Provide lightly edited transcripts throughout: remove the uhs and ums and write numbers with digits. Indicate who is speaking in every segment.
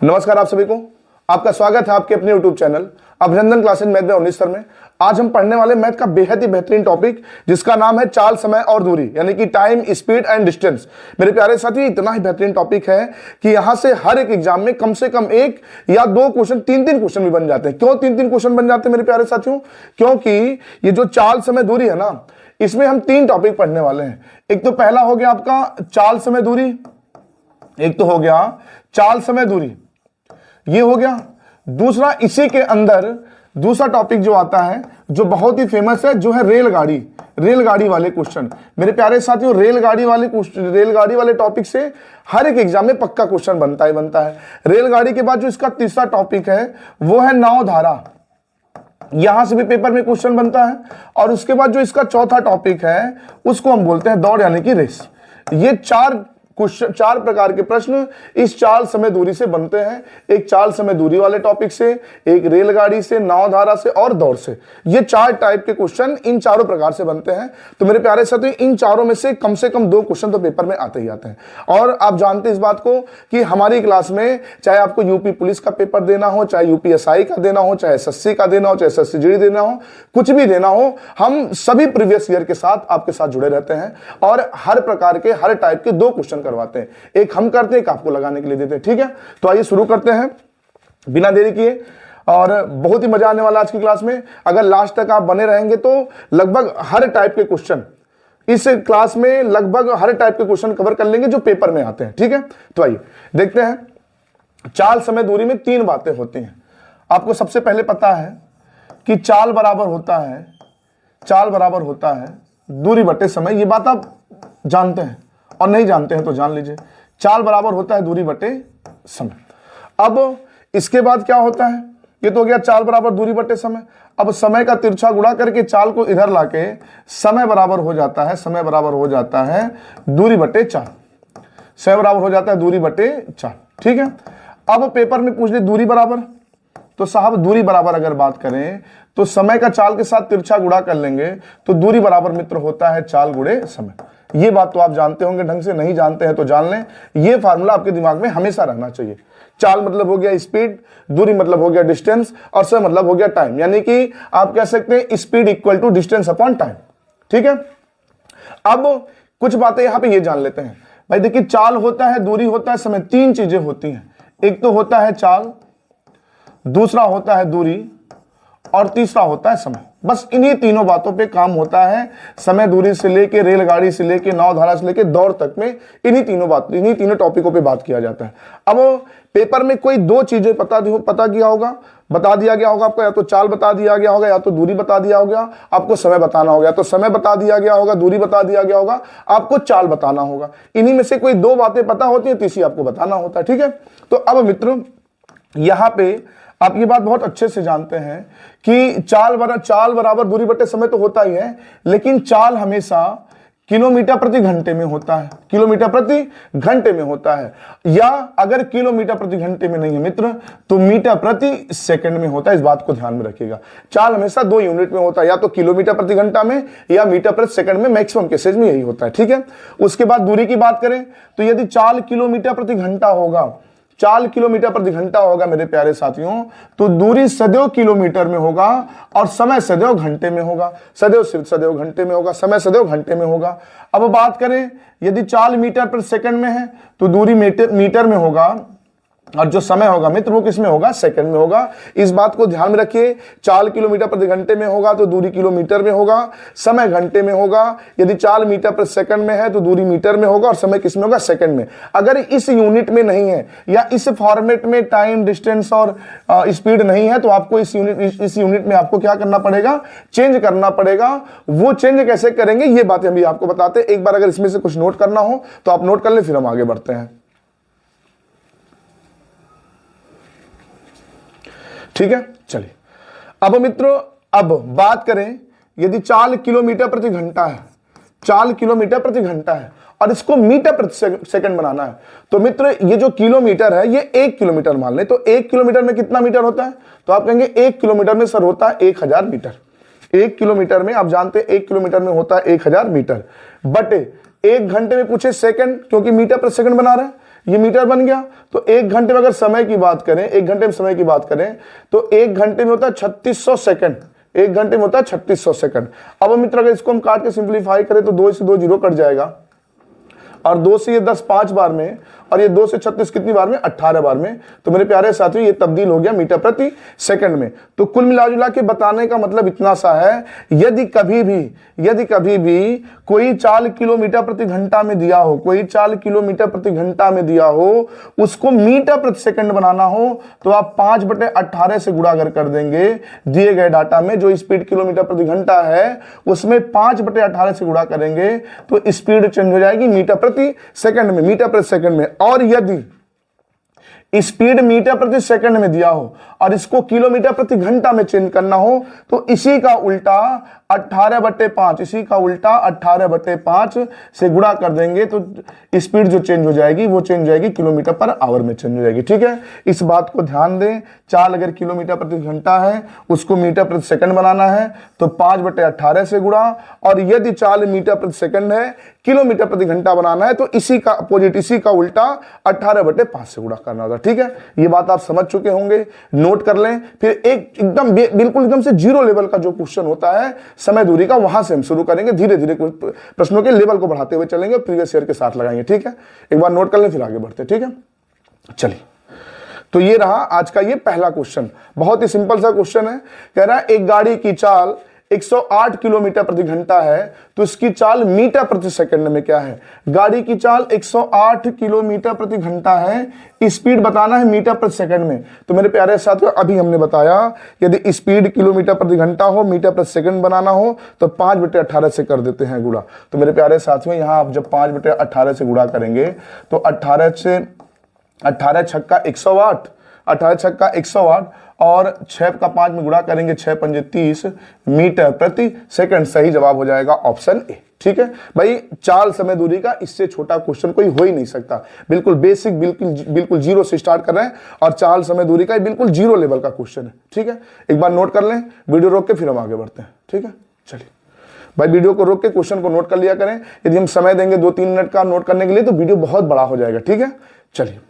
Speaker 1: नमस्कार आप सभी को, आपका स्वागत है आपके अपने YouTube चैनल अभिनंदन क्लासेस मैथ में 19 सर में। आज हम पढ़ने वाले मैथ का बेहद ही बेहतरीन टॉपिक जिसका नाम है चाल, समय और दूरी, यानी कि टाइम, स्पीड एंड डिस्टेंस। मेरे प्यारे साथी, इतना ही बेहतरीन टॉपिक है कि यहां से हर एक एग्जाम में कम से कम एक या दो क्वेश्चन, तीन क्वेश्चन भी बन जाते हैं। क्यों तीन क्वेश्चन बन जाते हैं मेरे प्यारे साथियों? क्योंकि ये जो चाल, समय, दूरी है ना, इसमें हम तीन टॉपिक पढ़ने वाले हैं। एक तो पहला हो गया आपका चाल, समय, दूरी, एक तो हो गया चाल, समय, दूरी, ये हो गया। दूसरा इसी के अंदर दूसरा टॉपिक जो आता है, जो बहुत ही फेमस है, जो है रेलगाड़ी वाले क्वेश्चन। मेरे प्यारे साथियों, रेलगाड़ी वाले टॉपिक से हर एक एग्जाम में पक्का क्वेश्चन बनता है। रेलगाड़ी के बाद जो इसका तीसरा टॉपिक है वो है नाव धारा, यहां से भी पेपर में क्वेश्चन बनता है। और उसके बाद जो इसका चौथा टॉपिक है उसको हम बोलते हैं दौड़, यानी कि रेस। ये चार प्रकार के प्रश्न इस चाल, समय, दूरी से बनते हैं। एक चाल, समय, दूरी वाले टॉपिक से, एक रेलगाड़ी से, नाव धारा से और दौड़ से। ये चार टाइप के क्वेश्चन इन चारों प्रकार से बनते हैं। तो मेरे प्यारे साथियों, इन चारों में से कम दो क्वेश्चन तो पेपर में आते ही आते हैं। और आप जानते हैं इस बात को कि हमारी क्लास में चाहे आपको यूपी पुलिस का पेपर देना हो, चाहे यूपीएसआई का देना हो, चाहे एसएससी का देना हो, चाहे एसएससी जीडी देना हो, कुछ भी देना हो, हम सभी प्रीवियस ईयर के साथ आपके साथ जुड़े रहते हैं और हर प्रकार के, हर टाइप के दो क्वेश्चन करवाते हैं। एक हम करते हैं, एक आपको लगाने के लिए देते हैं। ठीक है, तो आइए शुरू करते हैं बिना देरी किए। और बहुत ही मजा आने वाला आज की क्लास में। अगर लास्ट तक आप बने रहेंगे तो लगभग हर टाइप के क्वेश्चन इस क्लास में, लगभग हर टाइप के क्वेश्चन कवर कर लेंगे जो पेपर में आते हैं। ठीक है, तो आइए देखते हैं। चाल, समय, दूरी में तीन बातें होती हैं। आपको सबसे पहले पता है कि चाल बराबर होता है दूरी बटे समय। ये बात आप जानते हैं, और नहीं जानते हैं तो जान लीजिए। चाल बराबर होता है दूरी बटे समय। अब इसके बाद क्या होता है? ये तो हो गया चाल बराबर दूरी बटे समय। अब समय का तिरछा गुणा करके चाल को इधर लाके समय बराबर हो जाता है दूरी बटे चाल। समय बराबर हो जाता है दूरी बटे चाल। ठीक है, अब पेपर में पूछ ले दूरी बराबर, तो साहब दूरी बराबर अगर बात करें तो समय का चाल के साथ तिरछा गुणा कर लेंगे तो दूरी बराबर मित्र होता है चाल गुणे समय। ये बात तो आप जानते होंगे ढंग से, नहीं जानते हैं तो जान लें। ये फार्मूला आपके दिमाग में हमेशा रहना चाहिए। चाल मतलब हो गया स्पीड, दूरी मतलब हो गया डिस्टेंस, और समय मतलब हो गया टाइम। यानी कि आप कह सकते हैं speed equal to distance upon time. ठीक है, अब कुछ बातें यहां पे ये जान लेते हैं भाई। देखिए, चाल होता है, दूरी होता है, समय, तीन चीजें होती हैं। एक तो होता है चाल, दूसरा होता है दूरी, और तीसरा होता है समय। बस इन्हीं तीनों बातों पे काम होता है। समय, दूरी से लेके, रेलगाड़ी से लेके, नाव धारा से लेके, दौड़ तक में इन्हीं तीनों टॉपिकों पे बात किया जाता है। अब पेपर में कोई दो चीजें बता दिया गया होगा आपको, या तो चाल बता दिया गया होगा, या तो दूरी बता दिया होगा। आपको समय बताना होगा, तो समय बता दिया गया होगा, दूरी बता दिया गया होगा, आपको चाल बताना होगा। इन्हीं में से कोई दो बातें पता होती है, तीसरी आपको बताना होता है। ठीक है, तो अब मित्रों यहां पे आप ये बात बहुत अच्छे से जानते हैं कि चाल बराबर दूरी बटे समय तो होता ही है, लेकिन चाल हमेशा किलोमीटर प्रति घंटे में होता है। किलोमीटर प्रति घंटे में होता है, या अगर किलोमीटर प्रति घंटे में नहीं है मित्र तो मीटर प्रति सेकंड में होता है। इस बात को ध्यान में रखिएगा। चाल हमेशा दो यूनिट में होता है, या तो किलोमीटर प्रति घंटा में या मीटर प्रति सेकंड में। मैक्सिमम केसेज में यही होता है। ठीक है, उसके बाद दूरी की बात करें तो यदि चाल किलोमीटर प्रति घंटा होगा मेरे प्यारे साथियों, तो दूरी सदैव किलोमीटर में होगा और समय सदैव घंटे में होगा। सदैव घंटे में होगा, समय सदैव घंटे में होगा। अब बात करें यदि चाल मीटर प्रति सेकंड में है तो दूरी मीटर में होगा, और जो समय होगा मित्र वो किस में होगा? सेकंड में होगा। इस बात को ध्यान में रखिए। चाल किलोमीटर प्रति घंटे में होगा तो दूरी किलोमीटर में होगा, समय घंटे में होगा। यदि चाल मीटर प्रति सेकंड में है तो दूरी मीटर में होगा और समय किस में होगा? सेकंड में। अगर इस यूनिट में नहीं है या इस फॉर्मेट में टाइम, डिस्टेंस और स्पीड नहीं है तो आपको इस यूनिट में आपको क्या करना पड़ेगा? चेंज करना पड़ेगा। वो चेंज कैसे करेंगे ये बातें हम आपको बताते हैं। एक बार अगर इसमें से कुछ नोट करना हो तो आप नोट कर ले, फिर हम आगे बढ़ते हैं। ठीक है, चलिए। अब मित्रों अब बात करें, यदि चाल किलोमीटर प्रति घंटा है और इसको मीटर प्रति सेकंड बनाना है, तो मित्र ये जो किलोमीटर है ये 1 किलोमीटर मान ले, तो 1 किलोमीटर में कितना मीटर होता है? तो आप कहेंगे 1 किलोमीटर में सर होता है 1000 मीटर। 1 किलोमीटर में आप जानते हैं 1 किलोमीटर में होता है 1000 मीटर, बटे 1 घंटे में पूछे सेकंड, क्योंकि मीटर प्रति सेकंड बना रहे हैं, ये मीटर बन गया। तो 1 घंटे में अगर समय की बात करें, 1 घंटे में समय की बात करें तो 1 घंटे में होता है 3600 सेकंड। 1 घंटे में होता है 3600 सेकंड। अब मित्र अगर इसको हम काट के सिंप्लीफाई करें तो 2 से 2 जीरो कट जाएगा, और 2 से ये 10 5 बार में, और ये 2 से 36 कितनी बार में, 18 बार में। तो मेरे प्यारे साथियों ये तब्दील हो गया मीटर प्रति सेकंड में। तो कुल मिला के बताने का मतलब इतना सा है, यदि कभी भी कोई चाल किलोमीटर प्रति घंटा में दिया हो, कोई चाल किलोमीटर प्रति घंटा में दिया हो, उसको मीटर प्रति सेकंड बनाना हो तो आप 5/18 से गुणा कर देंगे। दिए गए डाटा में जो स्पीड किलोमीटर प्रति घंटा है उसमें 5/18 से गुणा करेंगे तो स्पीड चेंज हो जाएगी मीटर प्रति सेकंड में, मीटर प्रति सेकंड में। और यदि स्पीड मीटर प्रति सेकंड में दिया हो और इसको किलोमीटर प्रति घंटा में चेंज करना हो तो इसी का उल्टा 18/5, इसी का उल्टा 18/5 से गुणा कर देंगे तो स्पीड जो चेंज हो जाएगी वो चेंज हो जाएगी किलोमीटर पर आवर में चेंज हो जाएगी। ठीक है, इस बात को ध्यान दें। चाल अगर किलोमीटर प्रति घंटा है उसको मीटर प्रति सेकंड बनाना है तो 5/18 से गुणा, और यदि चाल मीटर प्रति सेकंड है किलोमीटर प्रति घंटा बनाना है तो इसी का अपोजिट, इसी का उल्टा 18/5 से गुणा करना होगा। ठीक है, ये बात आप समझ चुके होंगे, नोट कर लें। फिर एक बिल्कुल एकदम से जीरो लेवल का जो क्वेश्चन होता है समय दूरी का, वहां से हम शुरू करेंगे। धीरे धीरे प्रश्नों के लेवल को बढ़ाते हुए चलेंगे, प्रीवियस ईयर के साथ लगाएंगे। ठीक है, एक बार नोट कर लें फिर आगे बढ़ते। ठीक है, चलिए तो ये रहा आज का ये पहला क्वेश्चन। बहुत ही सिंपल सा क्वेश्चन है। कह रहा है एक गाड़ी की चाल 108 किलोमीटर प्रति घंटा है तो इसकी चाल मीटर प्रति सेकंड में क्या है। गाड़ी की चाल 108 किलोमीटर प्रति घंटा है, स्पीड बताना है मीटर प्रति सेकंड में। तो मेरे प्यारे साथियों अभी हमने बताया यदि स्पीड किलोमीटर प्रति घंटा हो, मीटर प्रति सेकंड बनाना हो तो 5/18 से कर देते हैं गुणा। तो मेरे प्यारे साथियों यहाँ आप जब 5/18 से गुणा करेंगे तो 18 छक्का 108, 18 छक्का 108 और 6 का 5 में गुणा करेंगे 6 पंजे 30 मीटर प्रति सेकंड। सही जवाब हो जाएगा ऑप्शन ए। ठीक है भाई, चाल समय दूरी का इससे छोटा क्वेश्चन कोई हो ही नहीं सकता। बिल्कुल बेसिक, बिल्कुल जीरो से स्टार्ट कर रहे हैं और चाल समय दूरी का बिल्कुल जीरो लेवल का क्वेश्चन है। ठीक है, एक बार नोट कर लें, वीडियो रोक के फिर हम आगे बढ़ते हैं। ठीक है, चलिए भाई वीडियो को रोक के क्वेश्चन को नोट कर लिया करें। यदि हम समय देंगे 2-3 मिनट का नोट करने के लिए तो वीडियो बहुत बड़ा हो जाएगा। ठीक है, चलिए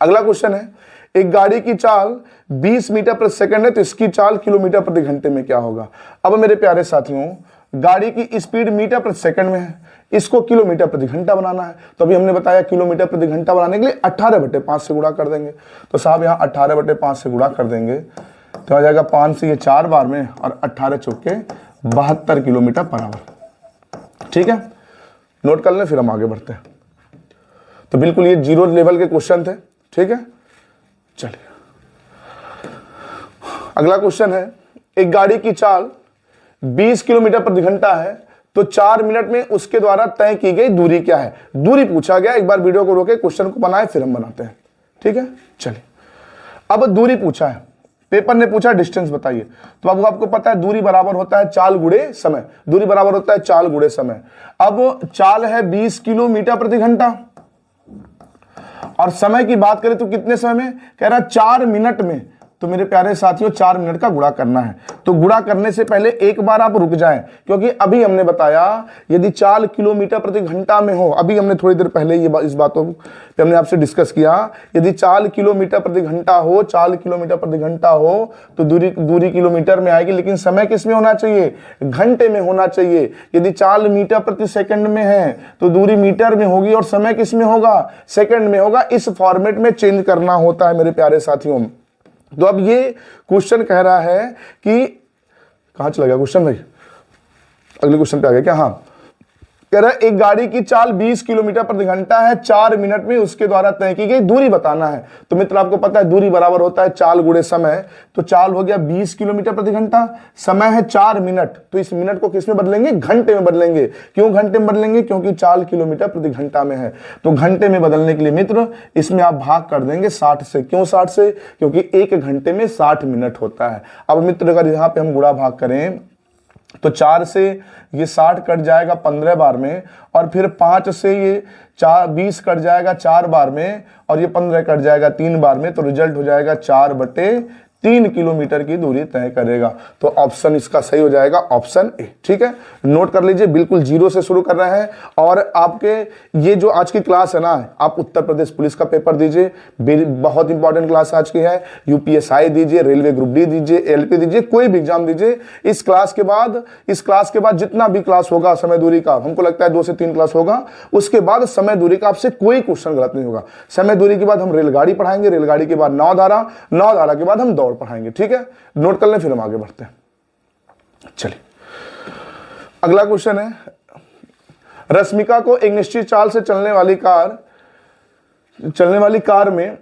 Speaker 1: अगला क्वेश्चन है, एक गाड़ी की चाल 20 मीटर प्रति सेकंड है तो इसकी चाल किलोमीटर प्रति घंटे में क्या होगा। अब मेरे प्यारे साथियों गाड़ी की स्पीड मीटर प्रति सेकंड में है, इसको किलोमीटर प्रति घंटा बनाना है। तो अभी हमने बताया किलोमीटर प्रति घंटा बनाने के लिए 18/5 से गुणा कर देंगे। तो साहब यहाँ 18/5 से गुणा कर देंगे तो आ जाएगा 5 से ये 4 बार में और 18 चौके 72 किलोमीटर पर आवर। ठीक है, नोट कर लें फिर हम आगे बढ़ते हैं। तो बिल्कुल ये जीरो लेवल के क्वेश्चन थे। ठीक है, चलिए अगला क्वेश्चन है, एक गाड़ी की चाल 20 किलोमीटर प्रति घंटा है तो 4 मिनट में उसके द्वारा तय की गई दूरी क्या है। दूरी पूछा गया, एक बार वीडियो को रोके क्वेश्चन को बनाए फिर हम बनाते हैं। ठीक है, चलिए अब दूरी पूछा है, पेपर ने पूछा डिस्टेंस बताइए। तो अब आपको पता है दूरी बराबर होता है चाल गुणे समय, दूरी बराबर होता है चाल गुणे समय। अब चाल है 20 किलोमीटर प्रति घंटा और समय की बात करें तो कितने समय में, कह रहा है 4 मिनट में। तो मेरे प्यारे साथियों 4 मिनट का गुणा करना है। तो गुणा करने से पहले एक बार आप रुक जाएं, क्योंकि अभी हमने बताया यदि चाल किलोमीटर प्रति घंटा में हो, अभी हमने थोड़ी देर पहले इस बातों पे हमने आपसे डिस्कस किया, यदि चाल किलोमीटर प्रति घंटा हो, चाल किलोमीटर प्रति घंटा हो तो दूरी किलोमीटर में आएगी, लेकिन समय किस में होना चाहिए, घंटे में होना चाहिए। यदि चाल मीटर प्रति सेकंड में है तो दूरी मीटर में होगी और समय किस में होगा, सेकंड में होगा। इस फॉर्मेट में चेंज करना होता है मेरे प्यारे साथियों। तो अब ये क्वेश्चन कह रहा है कि कहां चला गया क्वेश्चन भाई, अगले क्वेश्चन पे आ गया क्या। हाँ, कह रहा है एक गाड़ी की चाल 20 किलोमीटर प्रति घंटा है, 4 मिनट में उसके द्वारा तय की गई दूरी बताना है। तो मित्र आपको पता है दूरी बराबर होता है चाल गुणे समय। तो चाल हो गया 20 किलोमीटर प्रति घंटा, समय है 4 मिनट, तो इस मिनट को किस में बदलेंगे, घंटे में बदलेंगे। क्यों घंटे में बदलेंगे, क्योंकि चाल किलोमीटर प्रति घंटा में है। तो घंटे में बदलने के लिए मित्र इसमें आप भाग कर देंगे 60 से। क्यों 60 से, क्योंकि 1 घंटे में 60 मिनट होता है। अब मित्र अगर यहाँ पे हम गुणा भाग करें तो 4 से ये 60 कट जाएगा 15 बार में, और फिर 5 से ये 20 कट जाएगा 4 बार में, और ये 15 कट जाएगा 3 बार में। तो रिजल्ट हो जाएगा 4/3। 3 किलोमीटर की दूरी तय करेगा। तो ऑप्शन इसका सही हो जाएगा ऑप्शन ए। ठीक है, नोट कर लीजिए, बिल्कुल जीरो से शुरू कर रहे हैं। और आपके ये जो आज की क्लास है ना, आप उत्तर प्रदेश पुलिस का पेपर दीजिए, बहुत इंपॉर्टेंट क्लास आज की है। यूपीएसआई दीजिए, रेलवे ग्रुप डी दीजिए, एलपी दीजिए, कोई भी एग्जाम दीजिए। इस क्लास के बाद जितना भी क्लास होगा समय दूरी का, हमको लगता है 2 से 3 क्लास होगा, उसके बाद समय दूरी का आपसे कोई क्वेश्चन गलत नहीं होगा। समय दूरी के बाद हम रेलगाड़ी पढ़ाएंगे, रेलगाड़ी के बाद नाव धारा के बाद हम दौड़ पढ़ाएंगे। ठीक है, नोट कर लें, फिर हम आगे बढ़ते हैं। चलिए, अगला क्वेश्चन है, रश्मिका को एक निश्चित चाल से चलने वाली कार में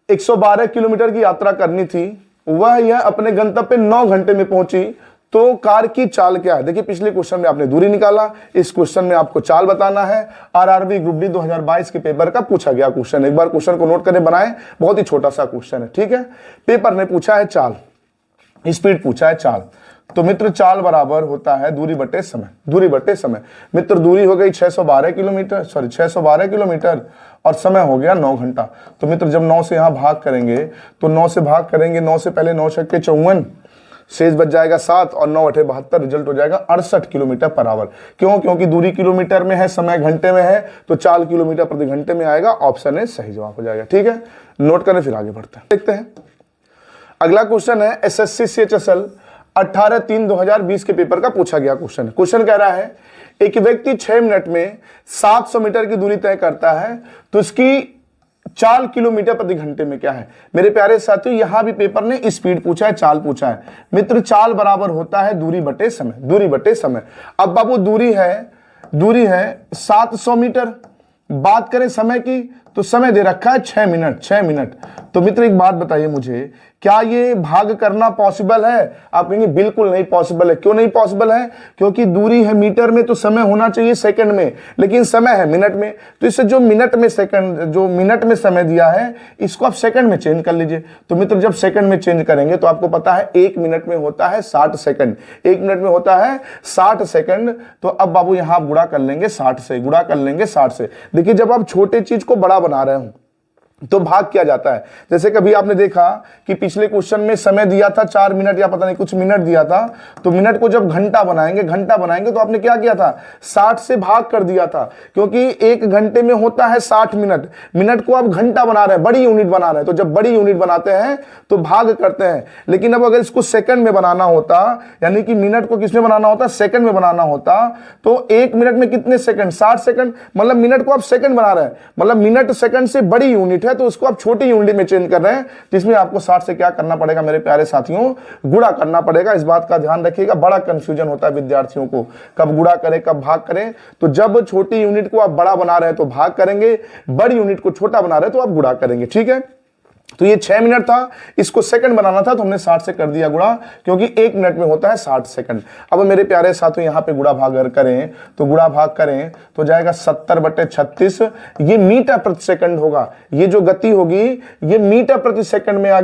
Speaker 1: 112 किलोमीटर की यात्रा करनी थी। वह यह अपने गंतव्य पे 9 घंटे में पहुंची, तो कार की चाल क्या है? देखिए, पिछले क्वेश्चन में आपने दूरी निकाला, इस क्वेश्चन में आपको चाल बताना है। आरआरबी ग्रुप डी 2022 के पेपर का पूछा गया क्वेश्चन। एक बार क्वेश्चन को नोट करें, बनाएं, बहुत ही छोटा सा क्वेश्चन है। ठीक है, पेपर ने पूछा है चाल, स्पीड पूछा है चाल। तो मित्र, चाल बराबर होता है दूरी बटे समय। दूरी बटे समय, मित्र दूरी हो गई 612 किलोमीटर और समय हो गया 9 घंटा। तो मित्र, जब 9 से यहां भाग करेंगे तो 9 से भाग करेंगे, 9 से पहले 9 छक्के 54, शेष बच जाएगा 7 और 9 8 72, रिजल्ट हो जाएगा 68 किलोमीटर पर आवर। क्यों? क्योंकि दूरी किलोमीटर में है, समय घंटे में है, तो चाल किलोमीटर प्रति घंटे में आएगा। ऑप्शन ए सही जवाब हो जाएगा। ठीक है, नोट करें, फिर आगे बढ़ते हैं। देखते हैं, अगला क्वेश्चन है एसएससी सीएचएसएल 18/3/2020 के पेपर का पूछा गया क्वेश्चन। क्वेश्चन कह रहा है, एक व्यक्ति 6 मिनट में 700 मीटर की दूरी तय करता है, तो इसकी चाल किलोमीटर प्रति घंटे में क्या है? मेरे प्यारे साथियों, यहां भी पेपर ने स्पीड पूछा है, चाल पूछा है। मित्र, चाल बराबर होता है दूरी बटे समय। दूरी बटे समय। अब बाबू दूरी है 700 मीटर। बात करें समय की, तो समय दे रखा है 6 मिनट। तो मित्र, एक बात बताइए मुझे, क्या ये भाग करना पॉसिबल है? आप कहेंगे बिल्कुल नहीं पॉसिबल है। क्यों नहीं पॉसिबल है? क्योंकि दूरी है मीटर में, तो समय होना चाहिए सेकंड में, लेकिन समय है मिनट में। तो इससे जो मिनट में समय दिया है, इसको आप सेकंड में चेंज कर लीजिए। तो मित्र, जब सेकंड में चेंज करेंगे तो आपको पता है 1 मिनट में होता है 60 सेकंड। 1 मिनट में होता है 60 सेकंड। तो अब बाबू यहां आप गुणा कर लेंगे 60 से। देखिए, जब आप छोटे चीज को बड़ा बना रहे हो तो भाग किया जाता है। जैसे कभी आपने देखा कि पिछले क्वेश्चन में समय दिया था 4 मिनट या पता नहीं कुछ मिनट दिया था, तो मिनट को जब घंटा बनाएंगे तो आपने क्या किया था? 60 से भाग कर दिया था, क्योंकि 1 घंटे में होता है 60 मिनट। मिनट को आप घंटा बना रहे हैं, बड़ी यूनिट बना रहे हैं, तो जब बड़ी यूनिट बनाते हैं तो भाग करते हैं। लेकिन अब अगर इसको सेकंड में बनाना होता, यानी कि मिनट को किसमें बनाना होता? सेकंड में बनाना होता, तो 1 मिनट में कितने सेकंड? 60 सेकंड। मतलब मिनट को आप सेकंड बना रहे हैं, मतलब मिनट सेकंड से बड़ी यूनिट है, तो उसको आप छोटी यूनिट में चेंज कर रहे हैं, जिसमें आपको 60 से क्या करना पड़ेगा मेरे प्यारे साथियों? गुणा करना पड़ेगा। इस बात का ध्यान रखिएगा, बड़ा कंफ्यूजन होता है विद्यार्थियों को, कब गुणा करें कब भाग करें। तो जब छोटी यूनिट को आप बड़ा बना रहे हैं तो भाग करेंगे, बड़ी यूनिट को छोटा बना रहे हैं तो आप गुणा करेंगे। ठीक है, तो ये 6 मिनट था, इसको सेकंड बनाना था तो हमने 60 से कर दिया गुणा, क्योंकि 1 मिनट में होता है 60 सेकंड। अब मेरे प्यारे साथियों, यहां पे गुणा भाग करें तो जाएगा 70/36। ये मीटर प्रति सेकंड होगा। ये जो गति होगी ये मीटर प्रति सेकंड में आ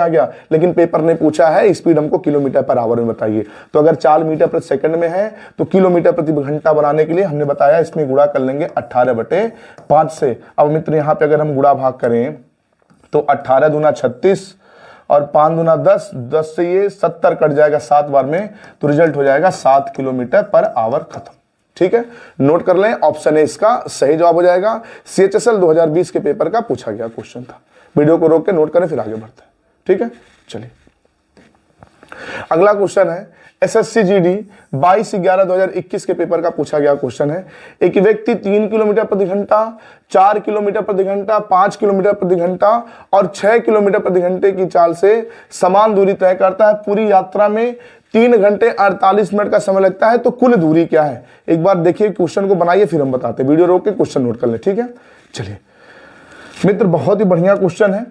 Speaker 1: गया, लेकिन पेपर ने पूछा है स्पीड हमको किलोमीटर पर आवर में बताइए। तो अगर चाल मीटर प्रति सेकंड में है तो किलोमीटर प्रति घंटा बनाने के लिए हमने बताया इसमें गुणा कर लेंगे 18/5 से। अब मित्र, यहां पे अगर हम गुणा भाग करें तो 18 दूना 36 और 5 दूना 10, 10 से ये 70 कट जाएगा 7 बार में, तो रिजल्ट हो जाएगा 7 किलोमीटर पर आवर। खत्म। ठीक है, नोट कर लें, ऑप्शन ए इसका सही जवाब हो जाएगा। सीएचएसएल 2020 के पेपर का पूछा गया क्वेश्चन था। वीडियो को रोक के नोट करें, फिर आगे बढ़ते हैं। ठीक है, चलिए, अगला क्वेश्चन है एसएससी जीडी 22/11/2021 के पेपर का पूछा गया क्वेश्चन है। एक व्यक्ति 3 किलोमीटर प्रति घंटा, 4 किलोमीटर प्रति घंटा, 5 किलोमीटर प्रति घंटा और 6 किलोमीटर प्रति घंटे की चाल से समान दूरी तय करता है। पूरी यात्रा में 3 घंटे 48 मिनट का समय लगता है, तो कुल दूरी क्या है? एक बार देखिए, क्वेश्चन को बनाइए, फिर हम बताते हैं। वीडियो रोक के क्वेश्चन नोट कर ले। ठीक है, चलिए मित्र, बहुत ही बढ़िया क्वेश्चन है।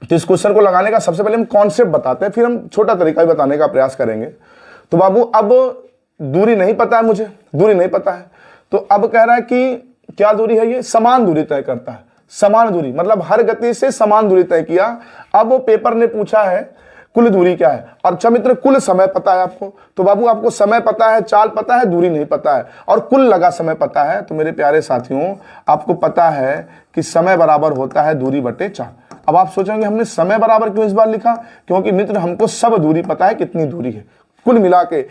Speaker 1: तो इस क्वेश्चन को लगाने का सबसे पहले हम कॉन्सेप्ट बताते हैं, फिर हम छोटा तरीका भी बताने का प्रयास करेंगे। तो बाबू, अब दूरी नहीं पता है मुझे, तो अब कह रहा है कि क्या दूरी है? ये समान दूरी तय करता है। समान दूरी मतलब हर गति से समान दूरी तय किया। अब पेपर ने पूछा है कुल दूरी क्या है। और अच्छा मित्र, कुल समय पता है आपको, तो बाबू आपको समय पता है, चाल पता है, दूरी नहीं पता है, और कुल लगा समय पता है। तो मेरे प्यारे साथियों, आपको पता है कि समय बराबर होता है दूरी बटे चाल। अब आप सोचेंगे हमने समय बराबर क्यों इस बार लिखा, क्योंकि मित्र हमको सब दूरी पता है, कितनी दूरी है। कुल मिला के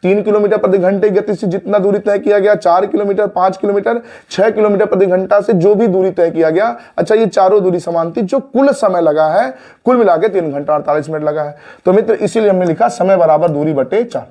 Speaker 1: 3 किलोमीटर प्रति घंटे गति से जितना दूरी तय किया गया, 4 किलोमीटर, 5 किलोमीटर, 6 किलोमीटर प्रति घंटा से जो भी दूरी तय किया गया, अच्छा ये चारों दूरी समान थी। जो कुल समय लगा है, कुल मिला के 3 घंटा 48 मिनट लगा है। तो मित्र इसीलिए हमने लिखा समय बराबर दूरी बटे चाल।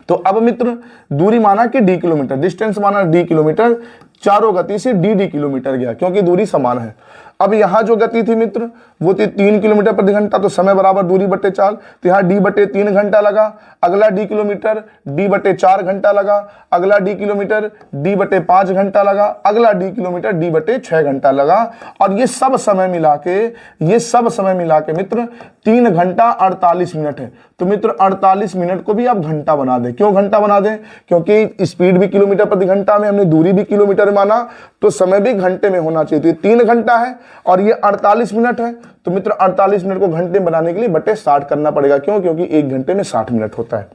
Speaker 1: तो अब मित्र दूरी माना कि डी किलोमीटर, डिस्टेंस माना डी किलोमीटर, चारों गति से डी किलोमीटर गया, क्योंकि दूरी समान है। अब यहां जो गति थी मित्र वो थी 3 किलोमीटर प्रति घंटा, तो समय बराबर दूरी बटे चाल, तो यहाँ डी बटे 3 घंटा लगा। अगला डी किलोमीटर डी बटे 4 घंटा लगा। अगला डी किलोमीटर डी बटे 5 घंटा लगा। अगला डी किलोमीटर डी बटे 6 घंटा लगा। और ये सब समय मिला के मित्र 3 घंटा 48 मिनट है। तो मित्र 48 मिनट को भी आप घंटा बना दें। क्यों घंटा बना दें, क्योंकि स्पीड भी किलोमीटर प्रति घंटा में, हमने दूरी भी किलोमीटर में माना, तो समय भी घंटे में होना चाहिए। तो ये 3 घंटा है और ये 48 मिनट है। तो मित्र 48 मिनट को घंटे में बनाने के लिए बटे 60 करना पड़ेगा। क्यों, क्योंकि 1 घंटे में 60 मिनट होता है।